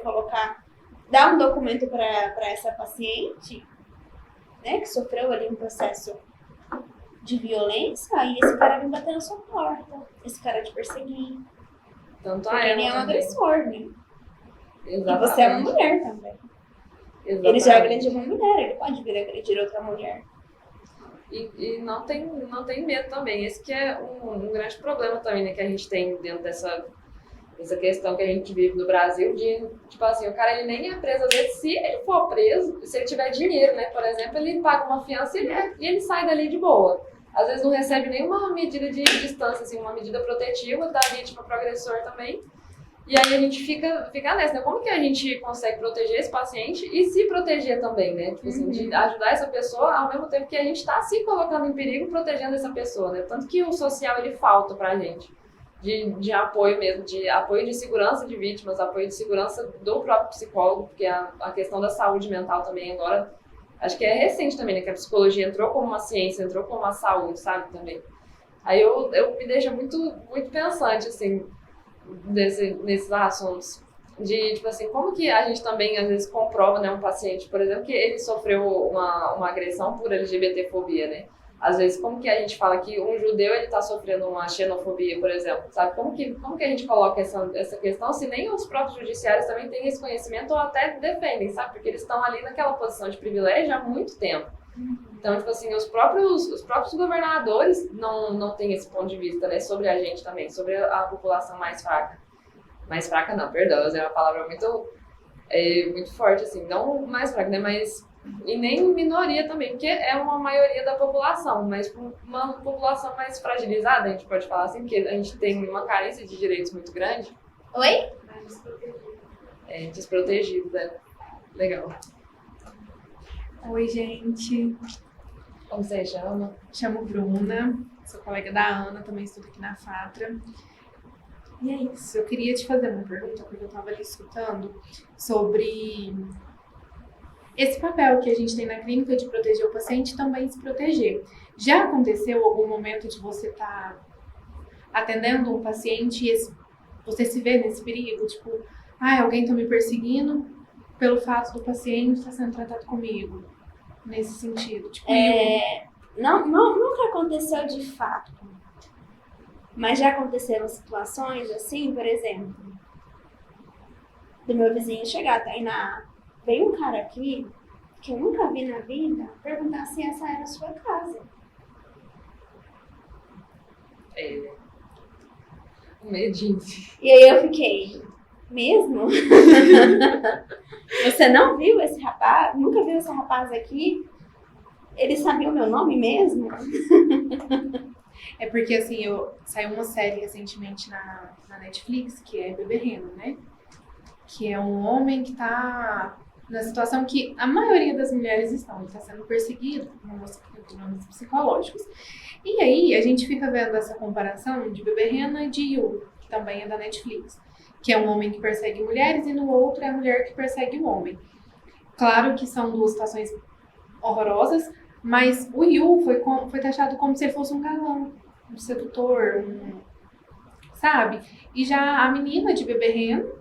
dar um documento para essa paciente, né, que sofreu ali um processo de violência, e esse cara vem bater na sua porta, esse cara te perseguir. Tanto porque ele é um agressor, né? Exatamente. E você é uma mulher também. Exatamente. Ele já agrediu uma mulher, ele pode vir agredir outra mulher. E não tem medo também. Esse que é um grande problema também, né, que a gente tem dentro dessa questão que a gente vive no Brasil, de, tipo assim, o cara ele nem é preso, às vezes, se ele for preso, se ele tiver dinheiro, né, por exemplo, ele paga uma fiança e ele sai dali de boa. às vezes não recebe nenhuma medida de distância, assim, uma medida protetiva da vítima para o agressor também. E aí a gente fica nessa, né? Como que a gente consegue proteger esse paciente e se proteger também, né? Tipo assim, de ajudar essa pessoa ao mesmo tempo que a gente está se colocando em perigo protegendo essa pessoa, né? Tanto que o social, ele falta pra gente. De apoio mesmo, de apoio de segurança de vítimas, apoio de segurança do próprio psicólogo, porque a questão da saúde mental também agora, acho que é recente também, né? Que a psicologia entrou como uma ciência, entrou como uma saúde, sabe? Também. Aí eu me deixa muito, muito pensante, assim, nesses assuntos. De, tipo assim, como que a gente também, às vezes, comprova, né, um paciente, por exemplo, que ele sofreu uma agressão por LGBTfobia, né? Às vezes, como que a gente fala que um judeu, ele tá sofrendo uma xenofobia, por exemplo, sabe? Como que a gente coloca essa questão, se nem os próprios judiciários também têm esse conhecimento ou até defendem, sabe? Porque eles estão ali naquela posição de privilégio há muito tempo. Então, tipo assim, os próprios governadores não têm esse ponto de vista, né, sobre a gente também, sobre a população mais fraca. Mais fraca não, perdão, é uma palavra muito forte, assim, não mais fraca, né, mas... E nem minoria também, porque é uma maioria da população, mas uma população mais fragilizada, a gente pode falar assim, porque a gente tem uma carência de direitos muito grande. Oi? Desprotegido, né? Legal. Oi, gente. Como você chama? Chamo Bruna, sou colega da Ana, também estudo aqui na FATRA. E é isso, eu queria te fazer uma pergunta, porque eu estava ali escutando sobre esse papel que a gente tem na clínica de proteger o paciente e também se proteger. Já aconteceu algum momento de você estar atendendo um paciente e você se vê nesse perigo? Tipo, alguém está me perseguindo pelo fato do paciente estar sendo tratado comigo. Nesse sentido. Tipo, nunca aconteceu de fato. Mas já aconteceram situações assim, por exemplo, do meu vizinho chegar, Tainá, veio um cara aqui que eu nunca vi na vida perguntar se essa era a sua casa. Medinho. E aí eu fiquei, mesmo? Você não viu esse rapaz? Nunca viu esse rapaz aqui? Ele sabia o meu nome mesmo? É porque, assim, saiu uma série recentemente na Netflix, que é Bebê Reno, né? Que é um homem que tá na situação que a maioria das mulheres estão. Ele está sendo perseguido por problemas psicológicos. E aí, a gente fica vendo essa comparação de Bebê Reno e de You, que também é da Netflix. Que é um homem que persegue mulheres e no outro é a mulher que persegue o homem. Claro que são duas situações horrorosas, mas o Yu foi taxado como se ele fosse um galã, um sedutor, sabe? E já a menina de Bebê Reno,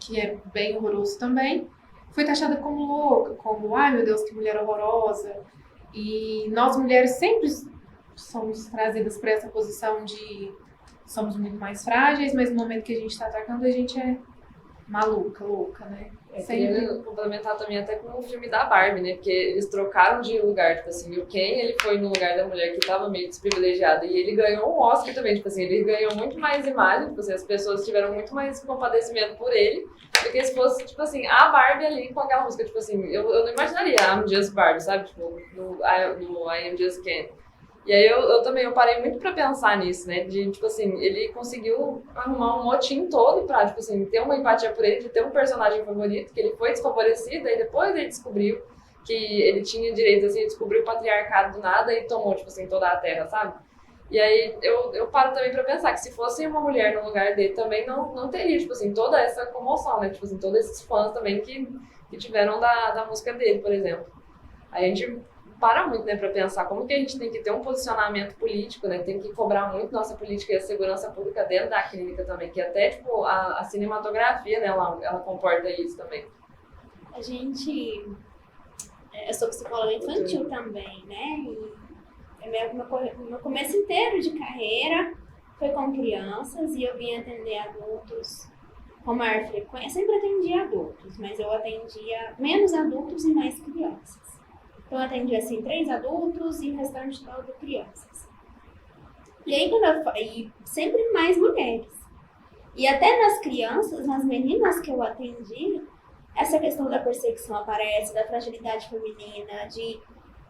que é bem horroroso também, foi taxada como louca, como, ai meu Deus, que mulher horrorosa. E nós mulheres sempre somos trazidas para essa posição de somos muito mais frágeis, mas no momento que a gente está atacando, a gente é maluca, louca, né? Eu queria complementar também até com o filme da Barbie, né? Porque eles trocaram de lugar, tipo assim, o Ken, ele foi no lugar da mulher que tava meio desprivilegiada e ele ganhou um Oscar também, tipo assim, ele ganhou muito mais imagem, tipo assim, as pessoas tiveram muito mais compadecimento por ele do que se fosse, tipo assim, a Barbie ali com aquela música, tipo assim, eu não imaginaria I'm Just Barbie, sabe? Tipo, no I Am Just Ken. E aí eu parei muito pra pensar nisso, né? De, tipo assim, ele conseguiu arrumar um motim todo pra, tipo assim, ter uma empatia por ele, de ter um personagem favorito, que ele foi desfavorecido, e depois ele descobriu que ele tinha direitos, assim, ele descobriu o patriarcado do nada e tomou, tipo assim, toda a terra, sabe? E aí eu paro também pra pensar que se fosse uma mulher no lugar dele também não teria, tipo assim, toda essa comoção, né? Tipo assim, todos esses fãs também que tiveram da música dele, por exemplo. A gente para muito, né, para pensar como que a gente tem que ter um posicionamento político, né, tem que cobrar muito nossa política e a segurança pública dentro da clínica também, que até, tipo, a cinematografia, né, ela comporta isso também. Eu sou psicóloga infantil também, né, e meu começo inteiro de carreira foi com crianças e eu vim atender adultos com maior frequência. Eu sempre atendi adultos, mas eu atendia menos adultos e mais crianças. Então, eu atendi, assim, 3 adultos e o restante todo crianças. E aí, e sempre mais mulheres. E até nas crianças, nas meninas que eu atendi, essa questão da perseguição aparece, da fragilidade feminina, de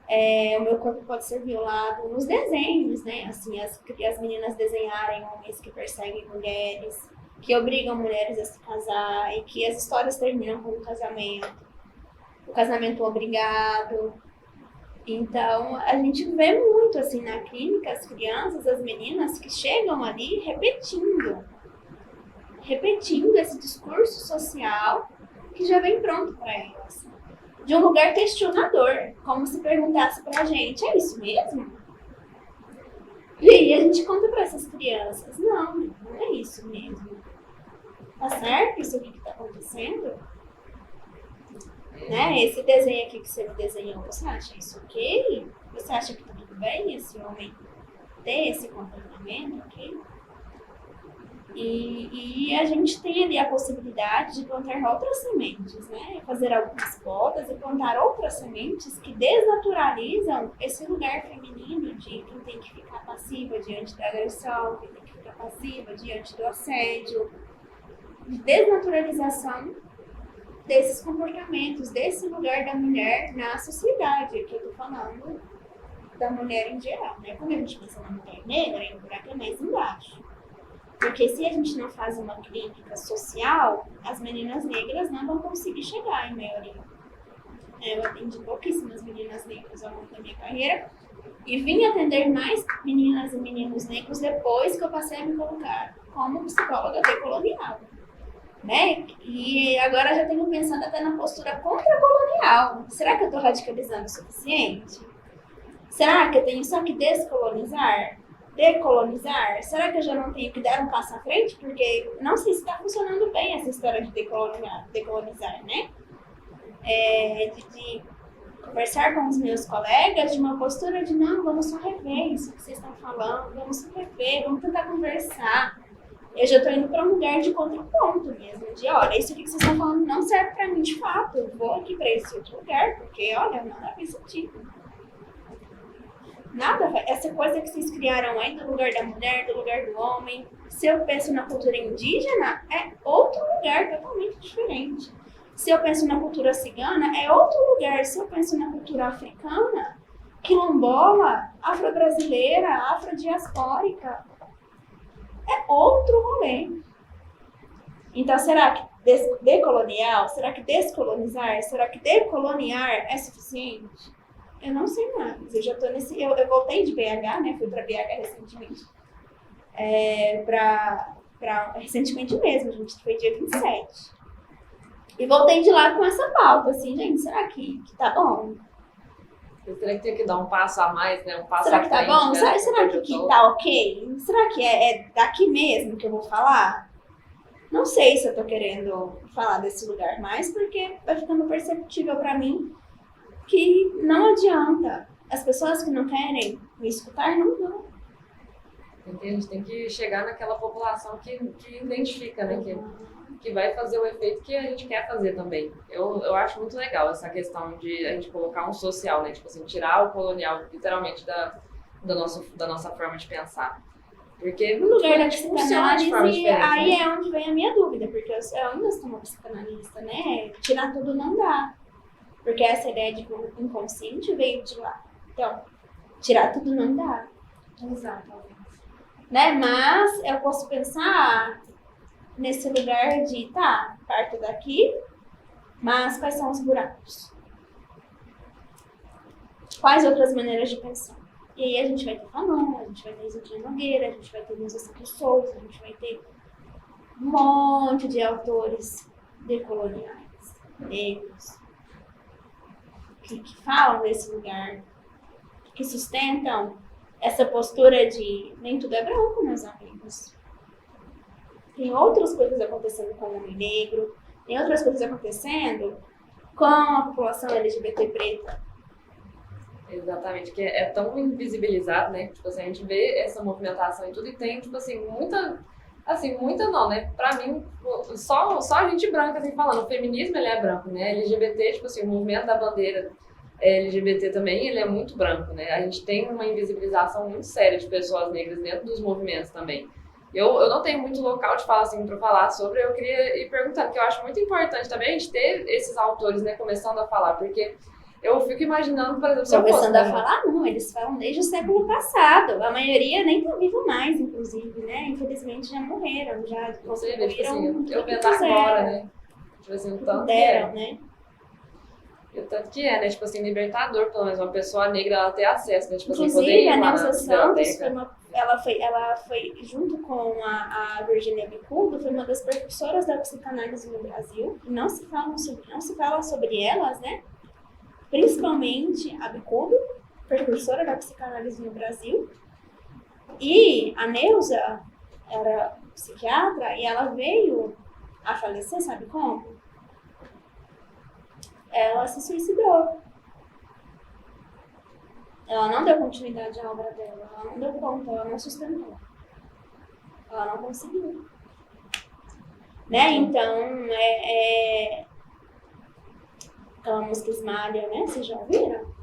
O meu corpo pode ser violado nos desenhos, né? Assim, as meninas desenharem homens que perseguem mulheres, que obrigam mulheres a se casar e que as histórias terminam com o casamento obrigado. Então, a gente vê muito, assim, na clínica, as crianças, as meninas que chegam ali repetindo esse discurso social que já vem pronto para elas. De um lugar questionador, como se perguntasse pra gente, é isso mesmo? E aí a gente conta para essas crianças, não é isso mesmo. Tá certo isso aqui que tá acontecendo? Né? Esse desenho aqui que você me desenhou, você acha isso ok? Você acha que tá tudo bem esse homem ter esse comportamento, ok? E a gente tem ali a possibilidade de plantar outras sementes, né? Fazer algumas podas e plantar outras sementes que desnaturalizam esse lugar feminino de quem tem que ficar passiva diante da agressão, quem tem que ficar passiva diante do assédio, de desnaturalização desses comportamentos, desse lugar da mulher na sociedade. Aqui eu tô falando da mulher em geral, né? Quando a gente pensa na mulher negra, o buraco é mais embaixo. Porque se a gente não faz uma clínica social, as meninas negras não vão conseguir chegar, em maioria. Eu atendi pouquíssimas meninas negras ao longo da minha carreira e vim atender mais meninas e meninos negros depois que eu passei a me colocar como psicóloga decolonial. Né? E agora já tenho pensado até na postura contra-colonial. Será que eu estou radicalizando o suficiente? Será que eu tenho só que descolonizar? Decolonizar? Será que eu já não tenho que dar um passo à frente? Porque não sei se está funcionando bem essa história de decolonizar, né? De conversar com os meus colegas de uma postura de não, vamos só rever isso que vocês estão falando, vamos só rever, vamos tentar conversar. Eu já estou indo para um lugar de contraponto mesmo, de olha, isso aqui que vocês estão falando não serve para mim de fato, eu vou aqui para esse outro lugar, porque olha, nada faz sentido. Nada, essa coisa que vocês criaram aí do lugar da mulher, do lugar do homem, se eu penso na cultura indígena, é outro lugar totalmente diferente. Se eu penso na cultura cigana, é outro lugar. Se eu penso na cultura africana, quilombola, afro-brasileira, afrodiaspórica, é outro rolê. Então, será que decolonial, será que descolonizar, será que decoloniar é suficiente? Eu não sei mais. Eu já tô nesse. Eu voltei de BH, né? Fui para BH recentemente. Recentemente mesmo, a gente foi dia 27. E voltei de lá com essa pauta, assim, gente, será que tá bom? Eu teria que ter que dar um passo a mais, né? Um passo será à que tá frente, bom? né? Será que tá ok? Será que é daqui mesmo que eu vou falar? Não sei se eu tô querendo falar desse lugar mais, porque vai ficando perceptível pra mim que não adianta. As pessoas que não querem me escutar não vão. A gente tem que chegar naquela população que identifica, né? Que vai fazer o efeito que a gente quer fazer também. Eu acho muito legal essa questão de a gente colocar um social, né? Tipo assim, tirar o colonial, literalmente, da nossa forma de pensar. Porque no lugar da funciona de forma psicanálise, diferente. aí né? é onde vem a minha dúvida, porque eu ainda sou uma psicanalista, né? Tirar tudo não dá. Porque essa ideia de inconsciente veio de lá. Então, tirar tudo não dá. Exatamente. Né? Mas eu posso pensar nesse lugar de, tá, parto daqui, mas quais são os buracos? Quais outras maneiras de pensar? E aí a gente vai ter Fanon, a gente vai ter Isadora Nogueira, a gente vai ter Luiz Santos Souza, a gente vai ter um monte de autores decoloniais, negros, que falam desse lugar, que sustentam essa postura de nem tudo é branco, meus amigos. Tem outras coisas acontecendo com o homem negro, tem outras coisas acontecendo com a população LGBT preta. Exatamente, que é tão invisibilizado, né? Tipo assim, a gente vê essa movimentação e tudo, e tem, tipo assim, muita não, né? Pra mim, só a gente branca, assim, falando, o feminismo, ele é branco, né? LGBT, tipo assim, o movimento da bandeira LGBT também, ele é muito branco, né? A gente tem uma invisibilização muito séria de pessoas negras dentro dos movimentos também. Eu não tenho muito local de fala, assim, pra falar sobre, eu queria ir perguntando, que eu acho muito importante também a gente ter esses autores, né, começando a falar, porque Eu fico imaginando, por exemplo, se eu fosse, Começando a né? falar, não, eles falam desde o século passado. A maioria nem tá vivo mais, inclusive, né? Infelizmente já morreram, já Você vê, tipo concluíram assim, eu tudo que vendo agora, quiseram, né? Tipo assim, o tudo tanto que deram, é. né? E o tanto que é, né? Tipo assim, libertador, pelo menos, uma pessoa negra, ela ter acesso, né? Tipo assim, poder Inclusive, ir a lá Neuza na Santos biblioteca. ela foi junto com a Virginia Bicudo, foi uma das precursoras da psicanálise no Brasil. E não se fala sobre elas, né? Principalmente a Bicudo, precursora da psicanálise no Brasil. E a Neuza era psiquiatra e ela veio a falecer, sabe como? Ela se suicidou. Ela não deu continuidade à obra dela, ela não deu conta, ela não sustentou. Ela não conseguiu. Né? Então, aquela música Esmalha, né? Vocês já ouviram?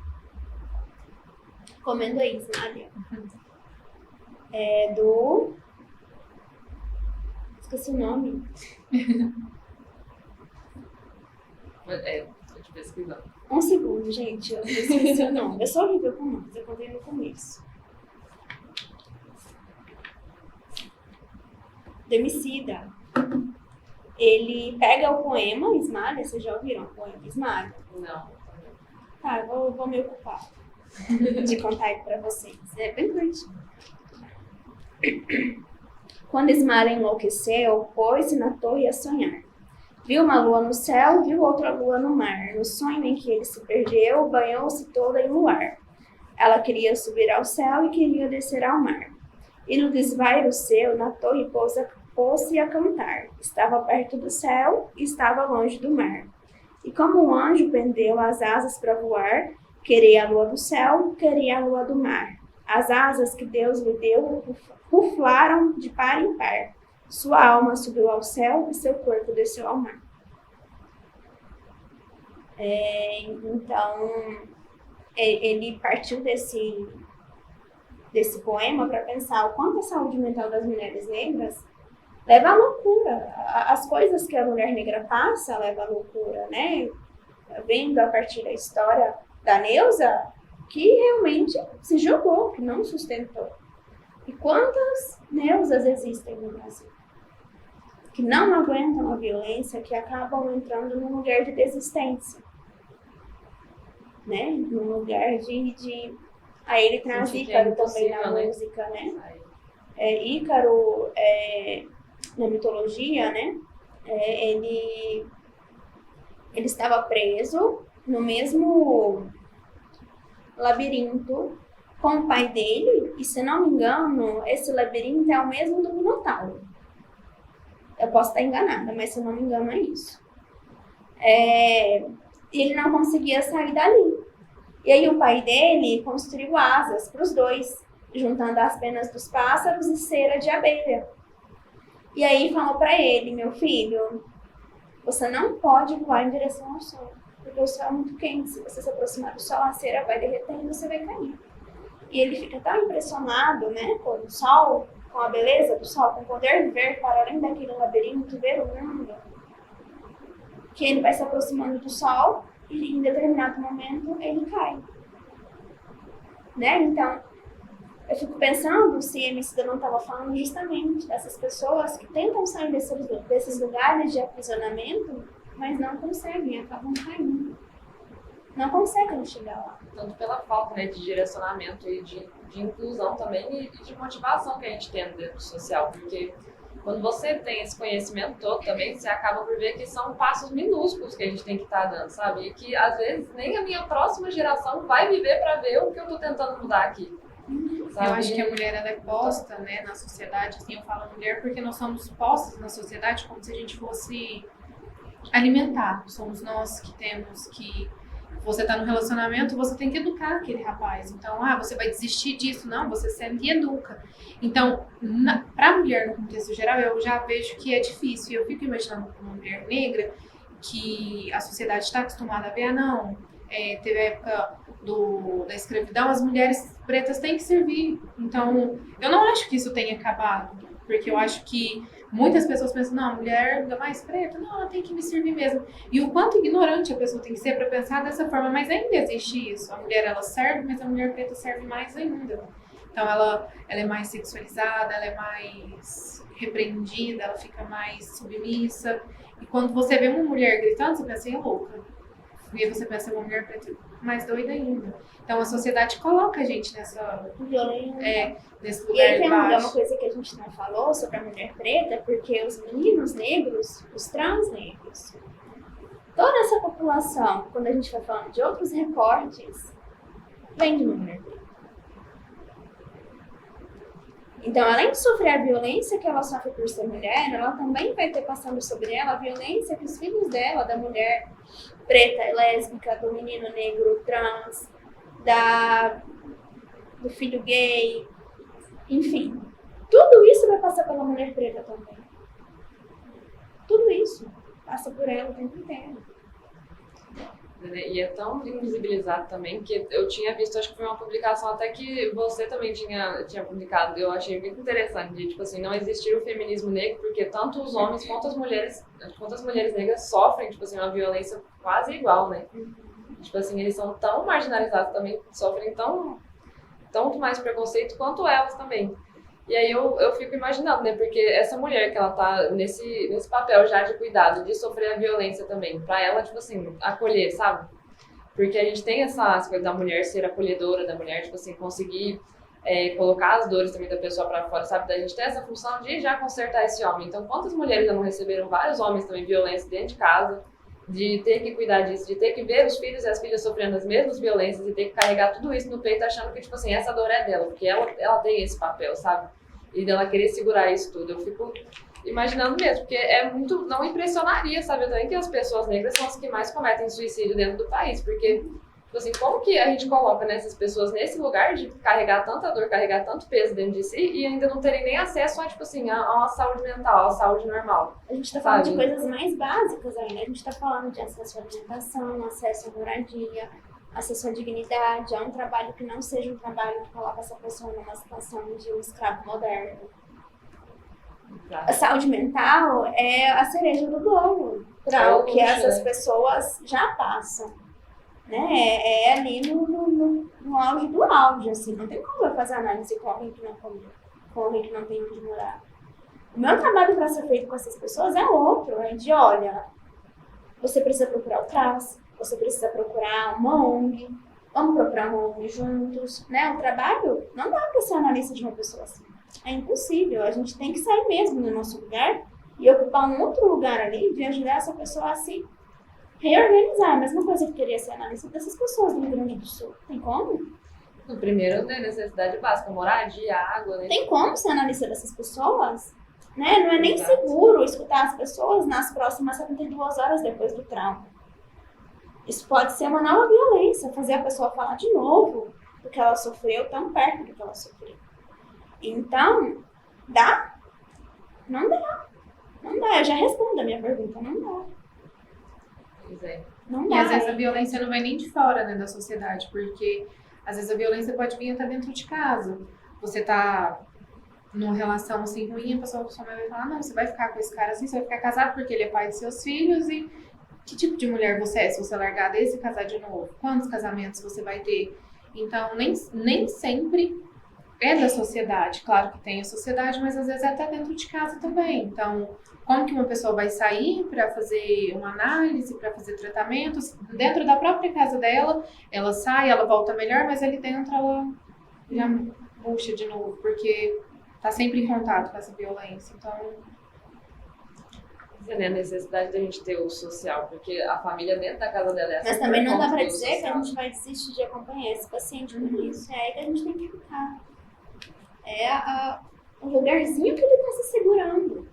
Comendo aí, Esmalha. É do... Esqueci o nome. É, tô te pesquisando. Um segundo, gente, eu esqueci o nome. Eu sou horrível com nomes, eu contei no começo. Do Emicida. Ele pega o poema Esmalha, vocês já ouviram o poema Esmalha? Não. Tá, eu vou me ocupar de contar ele pra vocês. É bem curtinho. Quando Esmalha enlouqueceu, pôs-se na torre a sonhar. Viu uma lua no céu, viu outra lua no mar. No sonho em que ele se perdeu, banhou-se toda em luar. Ela queria subir ao céu e queria descer ao mar. E no desvairo seu, na torre pôs-se a cantar. Estava perto do céu e estava longe do mar. E como um anjo pendeu as asas para voar, queria a lua do céu, queria a lua do mar. As asas que Deus lhe deu ruflaram de par em par. Sua alma subiu ao céu e seu corpo desceu ao mar. Então, ele partiu desse poema para pensar o quanto a saúde mental das mulheres negras leva à loucura. As coisas que a mulher negra passa leva à loucura, né? Vendo a partir da história da Neuza, que realmente se jogou, que não sustentou. E quantas Neuzas existem no Brasil? Que não aguentam a violência, que acabam entrando num lugar de desistência. Né? Num lugar de... Aí ele traz Sentir que é Ícaro também na impossível, né? música, né? Ícaro, na mitologia, né? Ele estava preso no mesmo labirinto com o pai dele, e se não me engano, esse labirinto é o mesmo do Minotauro. Eu posso estar enganada, mas se eu não me engano é isso. E ele não conseguia sair dali. E aí o pai dele construiu asas para os dois, juntando as penas dos pássaros e cera de abelha. E aí falou para ele: meu filho, você não pode voar em direção ao sol, porque o sol é muito quente. Se você se aproximar do sol, a cera vai derretendo e você vai cair. E ele fica tão impressionado, né, com o sol, com a beleza do sol, com o poder de ver para além daquele labirinto, ver o mundo, que ele vai se aproximando do sol e em determinado momento ele cai. Né? Então, eu fico pensando se a Emicida não estava falando justamente dessas pessoas que tentam sair desses lugares de aprisionamento, mas não conseguem, acabam caindo. Não conseguem chegar lá. Tanto pela falta, né, de direcionamento e de inclusão também e de motivação que a gente tem dentro do social, porque quando você tem esse conhecimento todo também, você acaba por ver que são passos minúsculos que a gente tem que estar dando, sabe? E que às vezes nem a minha próxima geração vai viver para ver o que eu tô tentando mudar aqui. Sabe? Eu acho que a mulher ela é posta, né, na sociedade, assim, eu falo mulher porque nós somos postos na sociedade como se a gente fosse alimentar. Somos nós que temos que... Você tá no relacionamento, você tem que educar aquele rapaz. Então, você vai desistir disso? Não, você senta e educa. Então, pra mulher no contexto geral, eu já vejo que é difícil. Eu fico imaginando uma mulher negra que a sociedade está acostumada a ver, teve a época da escravidão, as mulheres pretas têm que servir. Então, eu não acho que isso tenha acabado. porque eu acho que muitas pessoas pensam, não, a mulher ainda mais preta, não, ela tem que me servir mesmo. E o quanto ignorante a pessoa tem que ser para pensar dessa forma, mas ainda existe isso. A mulher, ela serve, mas a mulher preta serve mais ainda. Então, ela é mais sexualizada, ela é mais repreendida, ela fica mais submissa. E quando você vê uma mulher gritando, você pensa, é louca. E aí você pensa, uma mulher preta mais doida ainda. Então, a sociedade coloca a gente nessa... nesse lugar e aí de tem baixo. uma coisa que a gente não falou sobre a mulher preta, porque os meninos negros, os trans negros, toda essa população, quando a gente vai falando de outros recortes, vem de uma mulher preta. Então, além de sofrer a violência que ela sofre por ser mulher, ela também vai ter passando sobre ela a violência que os filhos dela, da mulher preta e lésbica, do menino negro trans, do filho gay, enfim. Tudo isso vai passar pela mulher preta também. Tudo isso passa por ela o tempo inteiro. E é tão invisibilizado também que eu tinha visto, acho que foi uma publicação até que você também tinha publicado, eu achei muito interessante, de tipo assim, não existir o feminismo negro, porque tanto os homens quanto as mulheres negras sofrem, tipo assim, uma violência quase igual, né? Tipo assim, eles são tão marginalizados também, sofrem tanto mais preconceito quanto elas também. E aí eu fico imaginando, né? Porque essa mulher que ela tá nesse papel já de cuidado, de sofrer a violência também, pra ela, tipo assim, acolher, sabe? Porque a gente tem essa coisa da mulher ser acolhedora, da mulher, tipo assim, conseguir colocar as dores também da pessoa pra fora, sabe? Da gente ter essa função de já consertar esse homem. Então, quantas mulheres já não receberam vários homens também violência dentro de casa, de ter que cuidar disso, de ter que ver os filhos e as filhas sofrendo as mesmas violências e ter que carregar tudo isso no peito achando que, tipo assim, essa dor é dela, porque ela tem esse papel, sabe? E dela querer segurar isso tudo. Eu fico imaginando mesmo, porque é muito... Não impressionaria saber também que as pessoas negras são as que mais cometem suicídio dentro do país, porque, tipo assim, como que a gente coloca essas pessoas nesse lugar de carregar tanta dor, carregar tanto peso dentro de si e ainda não terem nem acesso a, tipo assim, a uma saúde mental, a uma saúde normal? A gente tá falando de coisas mais básicas ainda. A gente tá falando de acesso à alimentação, acesso à moradia, acesso à dignidade, a um trabalho que não seja um trabalho que coloca essa pessoa numa situação de um escravo moderno. A saúde mental é a cereja do bolo para o que essas pessoas já passam, né? É ali no auge do auge, assim. Não tem como eu fazer análise com alguém que não comeu, com alguém que não tem onde morar. O meu trabalho para ser feito com essas pessoas é outro, é de, olha, você precisa procurar o CRAS, você precisa procurar uma ONG, vamos procurar uma ONG juntos, né? O trabalho não dá para ser analista de uma pessoa assim. É impossível, a gente tem que sair mesmo do nosso lugar e ocupar um outro lugar ali de ajudar essa pessoa a se reorganizar. A mesma coisa que queria ser analista dessas pessoas do Rio Grande do Sul. Tem como? No primeiro, né, necessidade básica, moradia, água, né? Tem como ser analista dessas pessoas? Né? Não é nem seguro escutar as pessoas nas próximas 72 horas depois do trauma. Isso pode ser uma nova violência, fazer a pessoa falar de novo do que ela sofreu, tão perto do que ela sofreu. Então, dá? Não dá. Não dá. Eu já respondo a minha pergunta. Não dá. Pois é. Não dá. E às vezes a violência não vem nem de fora, né, da sociedade, porque às vezes a violência pode vir até dentro de casa. Você tá numa relação assim ruim, a sua mãe vai falar, não, você vai ficar com esse cara assim, você vai ficar casado porque ele é pai de seus filhos e que tipo de mulher você é se você largar desse e casar de novo? Quantos casamentos você vai ter? Então, nem sempre é da sociedade. Claro que tem a sociedade, mas às vezes é até dentro de casa também. Então, como que uma pessoa vai sair para fazer uma análise, para fazer tratamentos? Dentro da própria casa dela, ela sai, ela volta melhor, mas ali dentro ela já murcha de novo, porque tá sempre em contato com essa violência. Então, a necessidade da gente ter o social, porque a família dentro da casa dela é assim. Mas também não dá para dizer que a gente vai desistir de acompanhar esse paciente por isso. É aí que a gente tem que ficar. É o lugarzinho que ele está se segurando.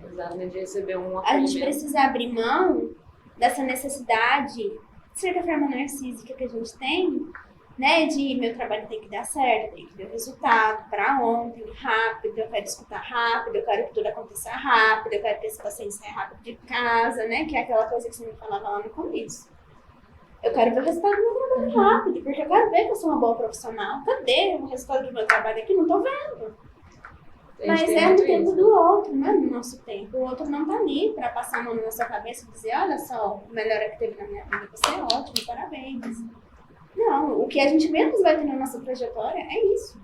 Exatamente, de receber um acolhimento. A gente precisa abrir mão dessa necessidade, de certa forma narcísica que a gente tem, né, de meu trabalho tem que dar certo, tem que ter resultado para ontem, rápido, eu quero escutar rápido, eu quero que tudo aconteça rápido, eu quero que esse paciente saia rápido de casa, né, que é aquela coisa que você me falava lá no começo. Eu quero ver o resultado do meu trabalho rápido, porque eu quero ver que eu sou uma boa profissional. Cadê o resultado do meu trabalho aqui? Não tô vendo. A gente Mas tem é no muito tempo isso. do outro, não é no nosso tempo. O outro não tá ali pra passar a mão na sua cabeça e dizer, olha só, o melhor que teve na minha vida, você é ótimo, parabéns. Não, o que a gente menos vai ter na nossa trajetória é isso.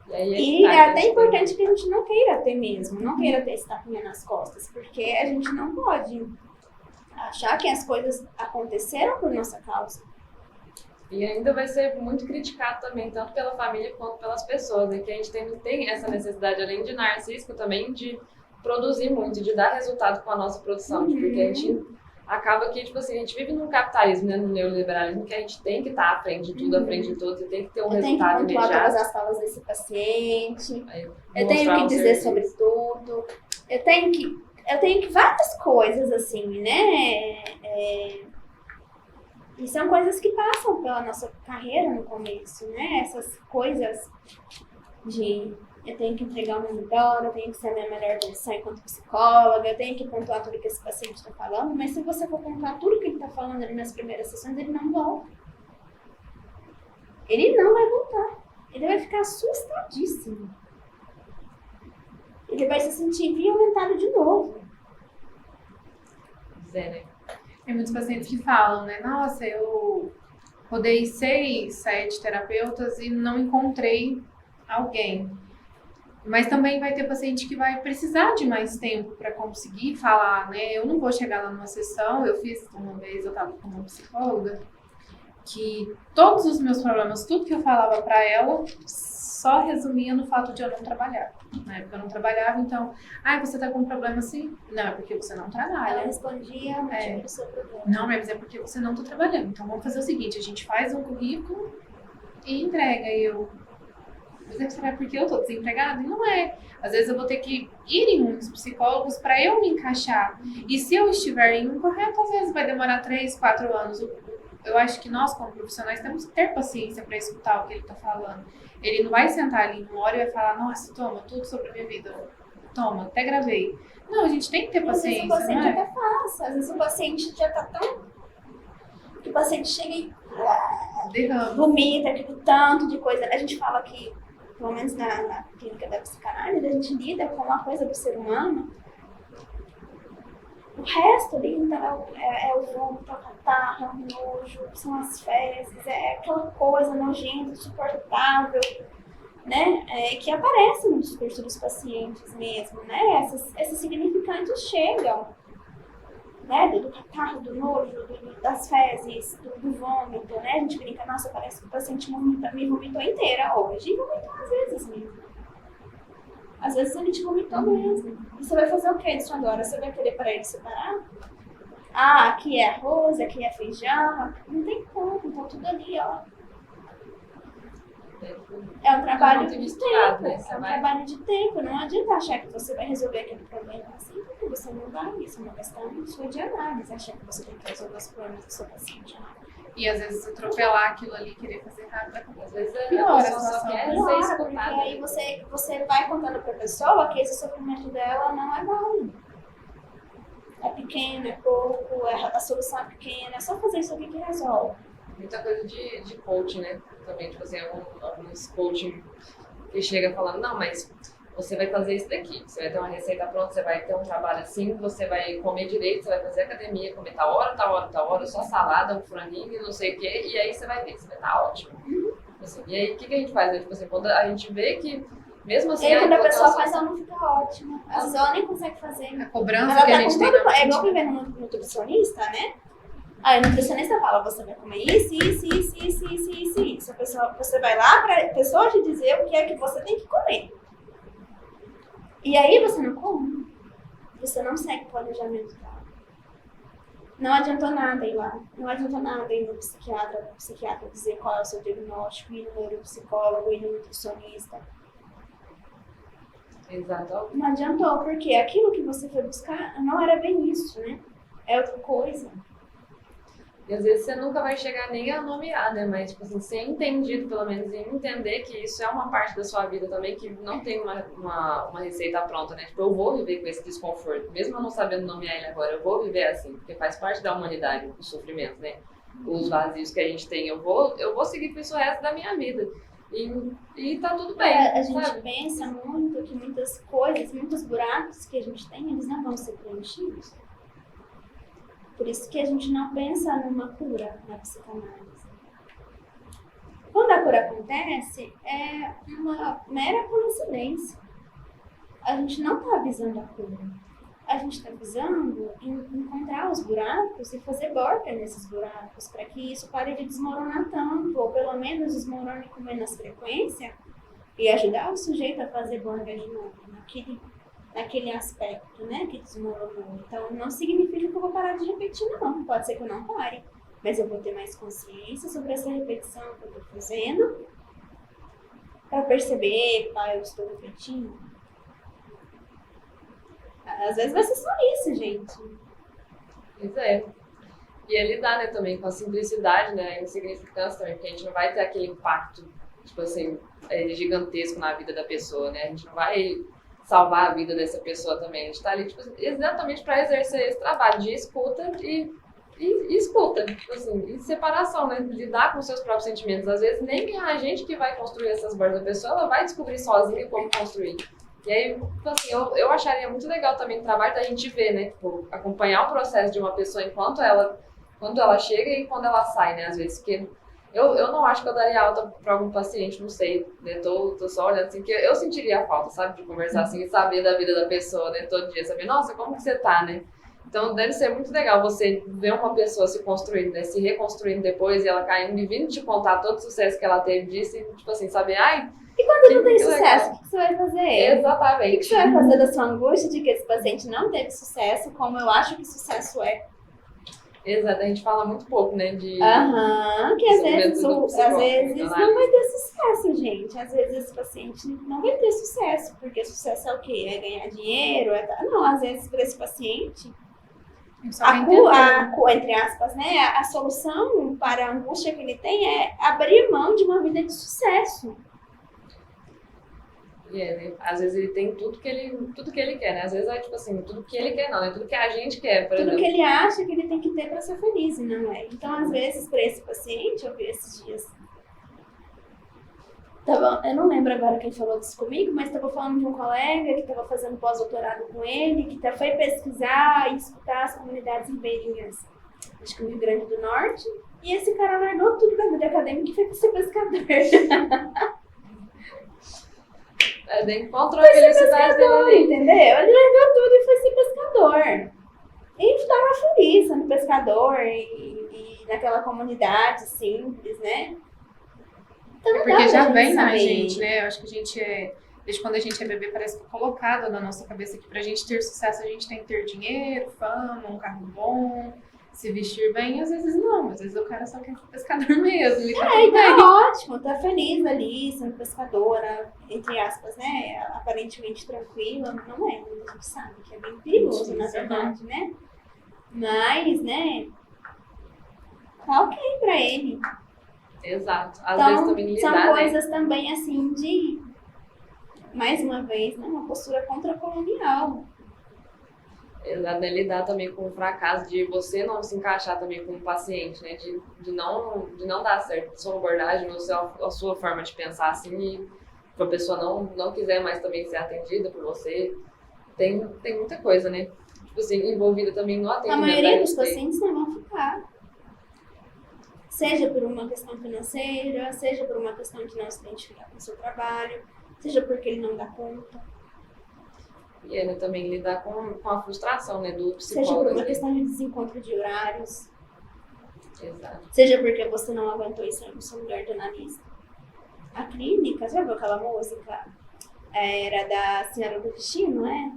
E aí E que tá, é que a até gente importante que a gente não queira ter mesmo, não queira ter esse tapinha nas costas, porque a gente não pode achar que as coisas aconteceram por nossa causa. E ainda vai ser muito criticado também, tanto pela família quanto pelas pessoas, né? Que a gente tem essa necessidade, além de narcísico, também de produzir muito, de dar resultado com a nossa produção. Porque a gente acaba que, tipo assim, a gente vive num capitalismo, né? No neoliberalismo, que a gente tem que estar à frente de tudo, à frente de tudo, e tem que ter um Eu tenho que resultado pontuar todas imediato. as falas desse paciente, Aí, eu tenho mostrar que um dizer serviço. sobre tudo, eu tenho que várias coisas assim, né? E são coisas que passam pela nossa carreira no começo, né? Essas coisas de eu tenho que entregar o meu melhor, eu tenho que ser a minha melhor versão enquanto psicóloga, eu tenho que pontuar tudo que esse paciente está falando, mas se você for pontuar tudo que ele está falando ali nas primeiras sessões, ele não volta. Ele não vai voltar. Ele vai ficar assustadíssimo. Ele vai se sentir violentado de novo. Zé, né? Tem muitos pacientes que falam, né? Nossa, eu rodei 6, 7 terapeutas e não encontrei alguém. Mas também vai ter paciente que vai precisar de mais tempo para conseguir falar, né? Eu não vou chegar lá numa sessão. Eu fiz uma vez, eu estava com uma psicóloga que todos os meus problemas, tudo que eu falava para ela, só resumia no fato de eu não trabalhar. Na época eu não trabalhava, então, você tá com um problema assim? Não, é porque você não Ela trabalha. respondia o motivo do seu problema. Não, mas é porque você não tá trabalhando. Então vamos fazer o seguinte, a gente faz um currículo e entrega. E eu, mas será porque eu tô desempregada? E não é. Às vezes eu vou ter que ir em muitos psicólogos para eu me encaixar. E se eu estiver em um correto, às vezes vai demorar 3, 4 anos. Eu acho que nós, como profissionais, temos que ter paciência para escutar o que ele tá falando. Ele não vai sentar ali numa hora e vai falar, nossa, toma, tudo sobre a minha vida. Toma, até gravei. Não, a gente tem que ter paciência, Às vezes o paciente não é? até passa. Às vezes o paciente já tá tão... que o paciente chega e Derrama. vomita aquilo tanto de coisa. A gente fala que, pelo menos na clínica da psicanálise, a gente lida com uma coisa do ser humano. O resto ali, então, é o vômito, é o catarro, é o nojo, são as fezes, é aquela coisa nojenta, insuportável, né? Que aparece no discurso dos pacientes mesmo, né? Esses significantes chegam, né? Do catarro, do nojo, das fezes, do vômito, né? A gente brinca, nossa, parece que o paciente me vomitou inteira hoje. E vomitou às vezes mesmo. Às vezes ele te vomitou mesmo. E você vai fazer o que disso agora? Você vai querer para ele separar? Aqui é arroz, aqui é feijão. Não tem como, tá tudo ali, ó. É um trabalho muito de misturado, tempo. né? Você É um vai- trabalho de tempo. Não adianta achar que você vai resolver aquele problema assim, porque você não vai. Isso é uma questão sua de análise. Achar que você tem que resolver os problemas do seu paciente. E às vezes atropelar aquilo ali, querer fazer rápido, Às vezes a piora a pessoa só situação. quer ser Piora, porque escutada. aí você vai contando pra pessoa que esse sofrimento dela não é válido. É pequeno, é pouco, a solução é pequena, é só fazer isso aqui que resolve. Muita coisa de coaching, né? Também, tipo assim, alguns coaching que chega falando, não, mas você vai fazer isso daqui, você vai ter uma receita pronta, você vai ter um trabalho assim, você vai comer direito, você vai fazer academia, comer tal hora, só salada, um franguinho, não sei o quê, e aí você vai ver, você vai estar ótimo. Assim, e aí, o que a gente faz? Né? Tipo assim, quando a gente vê que, mesmo assim... E aí, quando a colocar pessoa uma faz, solução- ela não fica ótima. Às vezes ela nem consegue fazer. A cobrança Ela que a tá gente com tem tudo, na é igual viver no nutricionista, né? Aí o nutricionista fala, você vai comer isso. A pessoa, você vai lá pra pessoa te dizer o que é que você tem que comer. E aí você não come. Você não segue o planejamento dela. Não adiantou nada ir lá. Não adiantou nada ir no psiquiatra dizer qual é o seu diagnóstico, ir no neuropsicólogo, ir no nutricionista. Exato. Não adiantou, porque aquilo que você foi buscar não era bem isso, né? É outra coisa. E às vezes você nunca vai chegar nem a nomear, né? Mas, tipo assim, ser entendido, pelo menos, e entender que isso é uma parte da sua vida também, que não tem uma receita pronta, né? Tipo, eu vou viver com esse desconforto. Mesmo eu não sabendo nomear ele agora, eu vou viver assim, porque faz parte da humanidade, o sofrimento, né? Os vazios que a gente tem. Eu vou seguir com isso o resto da minha vida. e tá tudo bem, A gente sabe? pensa muito que muitas coisas, muitos buracos que a gente tem, eles não vão ser preenchidos. Por isso que a gente não pensa numa cura na psicanálise. Quando a cura acontece, é uma mera coincidência. A gente não está visando a cura. A gente está visando encontrar os buracos e fazer borda nesses buracos para que isso pare de desmoronar tanto, ou pelo menos desmorone com menos frequência e ajudar o sujeito a fazer borda de novo naquele aspecto, né, que desmoronou. Então, não significa que eu vou parar de repetir, não. Pode ser que eu não pare, mas eu vou ter mais consciência sobre essa repetição que eu estou fazendo para perceber, eu estou repetindo. Às vezes vai ser só isso, gente. Pois é. E é lidar, né, também com a simplicidade, né, a insignificância também, porque a gente não vai ter aquele impacto, tipo assim, gigantesco na vida da pessoa, né? A gente não vai salvar a vida dessa pessoa também. A gente tá ali, tipo, exatamente para exercer esse trabalho de escuta e escuta, tipo assim, e separação, né? Lidar com seus próprios sentimentos. Às vezes nem a gente que vai construir essas bordas da pessoa, ela vai descobrir sozinha como construir. E aí, tipo assim, eu acharia muito legal também o trabalho da gente ver, né? Tipo, acompanhar o processo de uma pessoa quando ela chega e quando ela sai, né? Às vezes, porque eu não acho que eu daria alta para algum paciente, não sei, né? Tô só olhando assim, que eu sentiria falta, sabe? De conversar assim e saber da vida da pessoa, né? Todo dia, saber, nossa, como que você tá, né? Então, deve ser muito legal você ver uma pessoa se construindo, né? Se reconstruindo depois e ela caindo e vindo te contar todo o sucesso que ela teve disso e, tipo assim, saber, ai... E quando não tem que sucesso, legal. o que você vai fazer? Exatamente. O que você vai fazer da sua angústia de que esse paciente não teve sucesso, como eu acho que sucesso é? Exato, a gente fala muito pouco, né, de... Que às vezes do psicólogo, não vai ter sucesso, gente. Às vezes esse paciente não vai ter sucesso, porque sucesso é o quê? É ganhar dinheiro? Não, às vezes para esse paciente, entre aspas, né, a solução para a angústia que ele tem é abrir mão de uma vida de sucesso. né? Às vezes ele tem tudo que ele quer, né? Às vezes é tipo assim, tudo que ele quer não, né? Tudo que a gente quer, por Tudo exemplo. que ele acha que ele tem que ter para ser feliz, e não é. Então, às vezes, para esse paciente, eu vi esses dias. Eu não lembro agora quem falou disso comigo, mas estava falando de um colega que estava fazendo pós-doutorado com ele, que foi pesquisar e escutar as comunidades ribeirinhas, acho que no Rio Grande do Norte, e esse cara largou tudo da vida acadêmica e foi para ser pescador. Encontrou a felicidade dele ali. Entendeu? Ele largou tudo e foi ser pescador. E estava feliz sendo pescador e naquela comunidade simples, né? Então, porque já vem na gente, né? Eu acho que a gente desde quando a gente é bebê, parece que é colocado na nossa cabeça que pra gente ter sucesso, a gente tem que ter dinheiro, fama, um carro bom, se vestir bem. Às vezes não, às vezes o cara só quer ser pescador mesmo. E tá ótimo, tá feliz ali, sendo pescadora, entre aspas, né? Aparentemente tranquila, não é, a gente sabe que é bem perigoso, na verdade, né? Mas, né? Tá ok pra ele. Exato. Às Então, vezes também lidar, são coisas também assim de, mais uma vez, né? Uma postura contracolonial. Exato, né? Lidar também com o fracasso de você não se encaixar também como paciente, né? De não dar certo a sua abordagem, a sua forma de pensar assim, e a pessoa não quiser mais também ser atendida por você. Tem muita coisa, né? Tipo assim, envolvida também no atendimento. A maioria dos pacientes não vão ficar. Seja por uma questão financeira, seja por uma questão de não se identificar com o seu trabalho, seja porque ele não dá conta. E né, também lidar com a frustração, né, do psicólogo. Seja por uma questão de desencontro de horários. Exato. Seja porque você não aguentou isso no seu lugar de analista. A clínica, já viu aquela música? Era da Senhora do Destino, não é?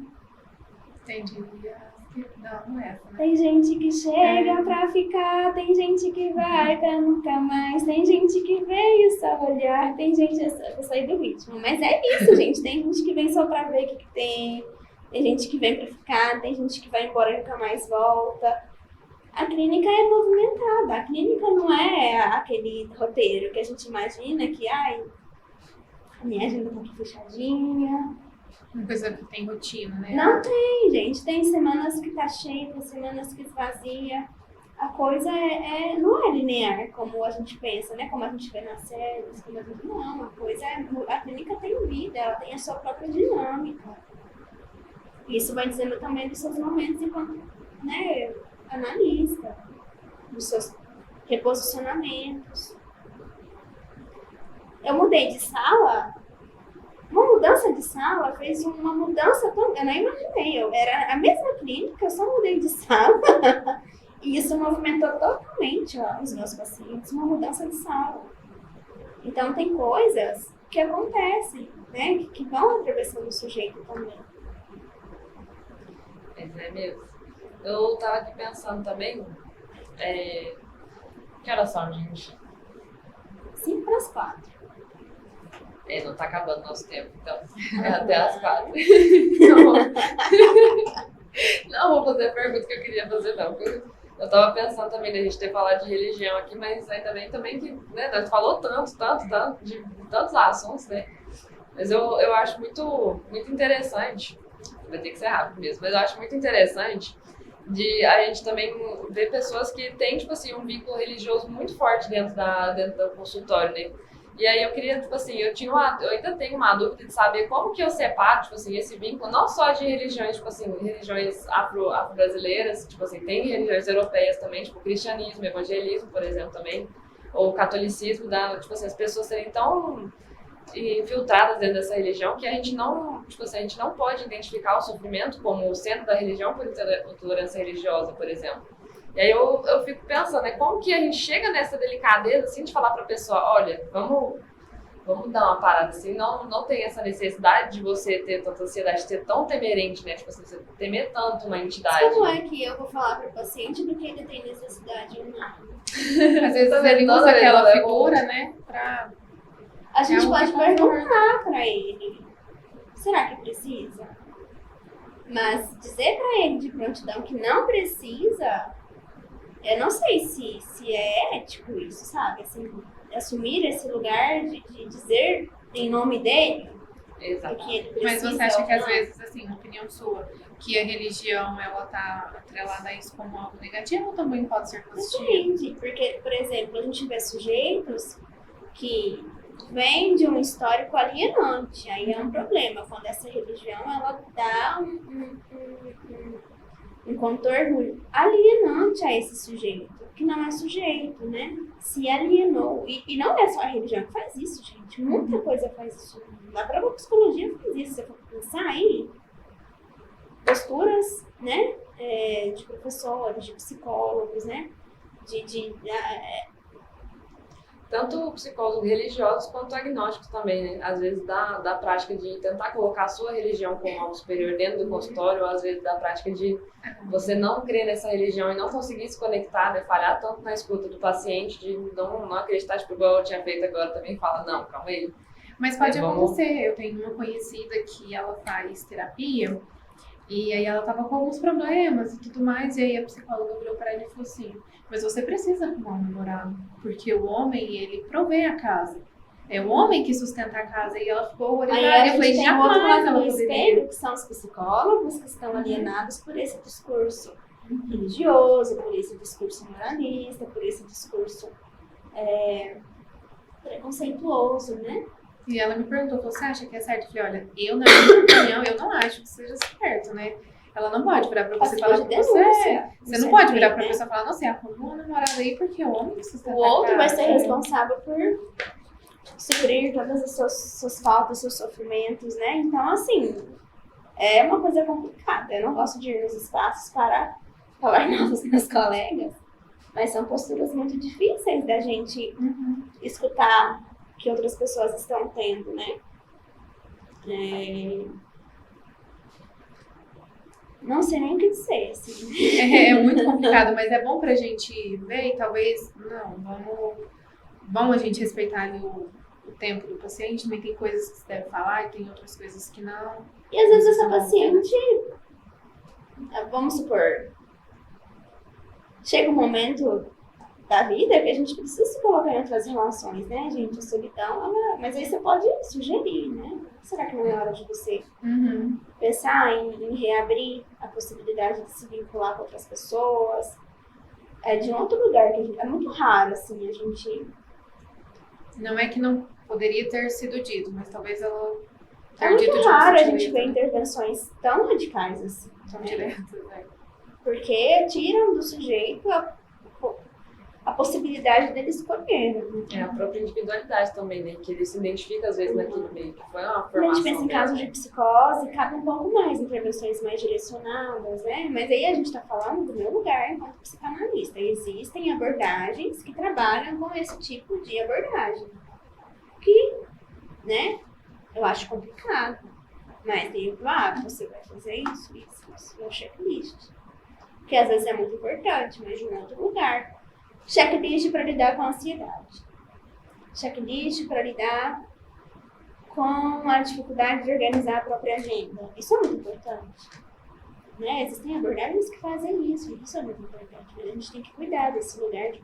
Entendi. Não é essa, né? Tem gente que chega pra ficar, tem gente que vai pra nunca mais, tem gente que veio só olhar, tem gente... Eu vou sair do ritmo, mas é isso, gente. Tem gente que vem só pra ver o que tem gente que vem pra ficar, tem gente que vai embora e nunca mais volta. A clínica é movimentada, a clínica não é aquele roteiro que a gente imagina que, a minha agenda tá aqui fechadinha. Uma coisa que tem rotina, né? Não tem, gente. Tem semanas que tá cheia, tem semanas que esvazia. a coisa não é linear, como a gente pensa, né? Como a gente vê nas séries, como a gente... Não, a clínica tem vida, ela tem a sua própria dinâmica. Isso vai dizendo também dos seus momentos enquanto, né, analista, dos seus reposicionamentos. Eu mudei de sala, uma mudança de sala fez uma mudança tão... Eu não imaginei, eu era a mesma clínica, eu só mudei de sala e isso movimentou totalmente os meus pacientes, uma mudança de sala. Então tem coisas que acontecem, né, que vão atravessando o sujeito também. Mas é mesmo. Eu tava aqui pensando também, que horas são, gente? 5:45. Não tá acabando nosso tempo, então é até às 4. Não, não vou fazer a pergunta que eu queria fazer, não. Eu tava pensando também da gente ter falado de religião aqui, mas ainda bem também que, né, nós falou tanto, de tantos assuntos, né? Mas eu acho muito interessante, vai ter que ser rápido mesmo, mas eu acho muito interessante de a gente também ver pessoas que têm, tipo assim, um vínculo religioso muito forte dentro do consultório, né? E aí eu queria, tipo assim, eu ainda tenho uma dúvida de saber como que eu separo, tipo assim, esse vínculo, não só de religiões, tipo assim, religiões afro-brasileiras, tipo assim, tem religiões europeias também, tipo cristianismo, evangelismo, por exemplo, também, ou catolicismo, tipo assim, as pessoas serem tão infiltradas dentro dessa religião que a gente não, tipo assim, a gente não pode identificar o sofrimento como sendo da religião por intolerância religiosa, por exemplo. E aí eu fico pensando, né, como que a gente chega nessa delicadeza, assim, de falar pra pessoa, olha, vamos dar uma parada, assim, não tem essa necessidade de você ter tanta ansiedade, de ser tão temerente, né, tipo assim, você temer tanto uma entidade. Como é que eu vou falar pro paciente do que ele tem necessidade ou não? Às vezes ele usa aquela figura, né, pra... A gente pode perguntar pra ele, será que precisa? Mas dizer pra ele de prontidão que não precisa... Eu não sei se é ético isso, sabe? Assim, assumir esse lugar de dizer em nome dele Exato. que ele precisa. Mas você acha que às vezes, assim, uma opinião sua, que a religião, ela tá atrelada a isso como algo negativo ou também pode ser positivo? Depende, porque, por exemplo, a gente vê sujeitos que vêm de um histórico alienante, aí é um problema, quando essa religião, ela dá um contorno alienante a esse sujeito, que não é sujeito, né? Se alienou. E não é só a religião que faz isso, gente. Muita coisa faz isso. A própria psicologia faz isso. Você for pensar aí, posturas, né? De professores, de psicólogos, né? Tanto psicólogos religiosos quanto agnósticos também, né? Às vezes da prática de tentar colocar a sua religião como algo superior dentro do consultório, ou às vezes da prática de você não crer nessa religião e não conseguir se conectar, né? Falhar tanto na escuta do paciente, de não acreditar, tipo, igual eu tinha feito agora também, fala, não, calma aí. Mas pode acontecer, eu tenho uma conhecida que ela faz terapia, e aí ela tava com alguns problemas e tudo mais, e aí a psicóloga virou pra ele e falou assim, mas você precisa arrumar um namorado, porque o homem, ele provê a casa. É o homem que sustenta a casa. E ela ficou horrorizada. Aí eu falei, tem um outro jamais lado ela do poderia. espelho, que são os psicólogos que estão alienados por esse discurso religioso, por esse discurso moralista, por esse discurso preconceituoso, né? E ela me perguntou, você acha que é certo? Eu falei, olha, eu, na minha opinião, eu não acho que seja certo, né? Ela não pode virar pra você e falar que você não pode virar pra pessoa e falar, não, você arrumou uma namorada aí porque o homem sustenta a casa. O outro vai ser responsável por suprir todas as suas faltas, seus sofrimentos, né? Então, assim, é uma coisa complicada. Eu não gosto de ir nos espaços para falar mal dos meus colegas, mas são posturas muito difíceis da gente escutar que outras pessoas estão tendo, né? Não sei nem o que dizer, assim. É muito complicado, mas é bom pra gente ver e talvez, vamos a gente respeitar ali o tempo do paciente, mas tem coisas que se deve falar e tem outras coisas que não. E às vezes essa paciente, vamos supor, chega um momento da vida que a gente precisa se colocar em outras relações, né, gente? A solidão, mas aí você pode sugerir, né? Será que não é hora de você pensar em reabrir a possibilidade de se vincular com outras pessoas? é de um outro lugar, que é muito raro, assim, a gente... Não é que não poderia ter sido dito, mas talvez ela É ter dito muito de uma raro a sutileza, gente ver né? intervenções tão radicais assim. Tão né? diretas, né? Porque tiram do sujeito a possibilidade dele escolher. Né? É a própria individualidade também, né? Que ele se identifica às vezes naquele meio, que foi uma Quando a formação gente pensa em dele. casos de psicose, cabe um pouco mais intervenções mais direcionadas, né? Mas aí a gente está falando do meu lugar enquanto psicanalista. Existem abordagens que trabalham com esse tipo de abordagem. Que, né, eu acho complicado. Mas tem você vai fazer isso, no checklist. Que às vezes é muito importante, mas de um outro lugar. Checklist para lidar com a ansiedade. Checklist para lidar com a dificuldade de organizar a própria agenda. Isso é muito importante. Né? Existem abordagens que fazem isso, e isso é muito importante. Mas a gente tem que cuidar desse lugar de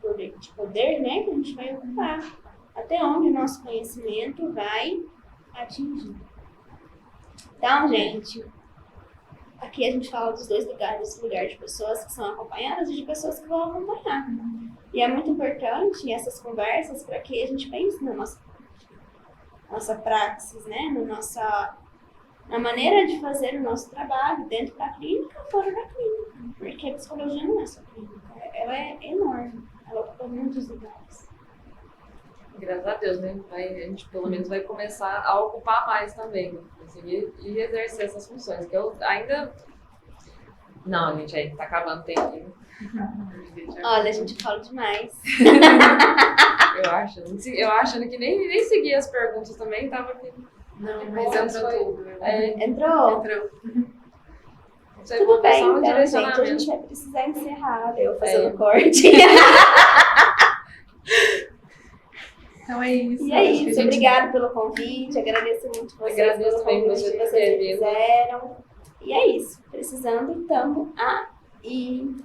poder, né, que a gente vai ocupar. Até onde o nosso conhecimento vai atingir. Então, gente, aqui a gente fala dos dois lugares, o lugar de pessoas que são acompanhadas e de pessoas que vão acompanhar. E é muito importante essas conversas para que a gente pense na nossa praxis, né? Na maneira de fazer o nosso trabalho dentro da clínica, fora da clínica. Porque a psicologia não é só clínica, ela é enorme, ela ocupa muitos lugares. Graças a Deus, né? A gente pelo menos vai começar a ocupar mais também, né? Conseguir e exercer essas funções. Que eu ainda. Não, gente, aí tá acabando o tempo. Olha, a gente fala demais. Eu achando que nem segui as perguntas também, tava aqui. Não, mas entrou tudo. Entrou? Isso aí Tudo foi bem, só um então, gente, a direcionamento. gente vai precisar encerrar, eu fazendo corte. Então é isso. E é Acho que isso, a gente- obrigado pelo convite, agradeço muito vocês Agradeço pelo também convite você que por vocês ter vindo. fizeram. E é isso, precisando, tamo aí.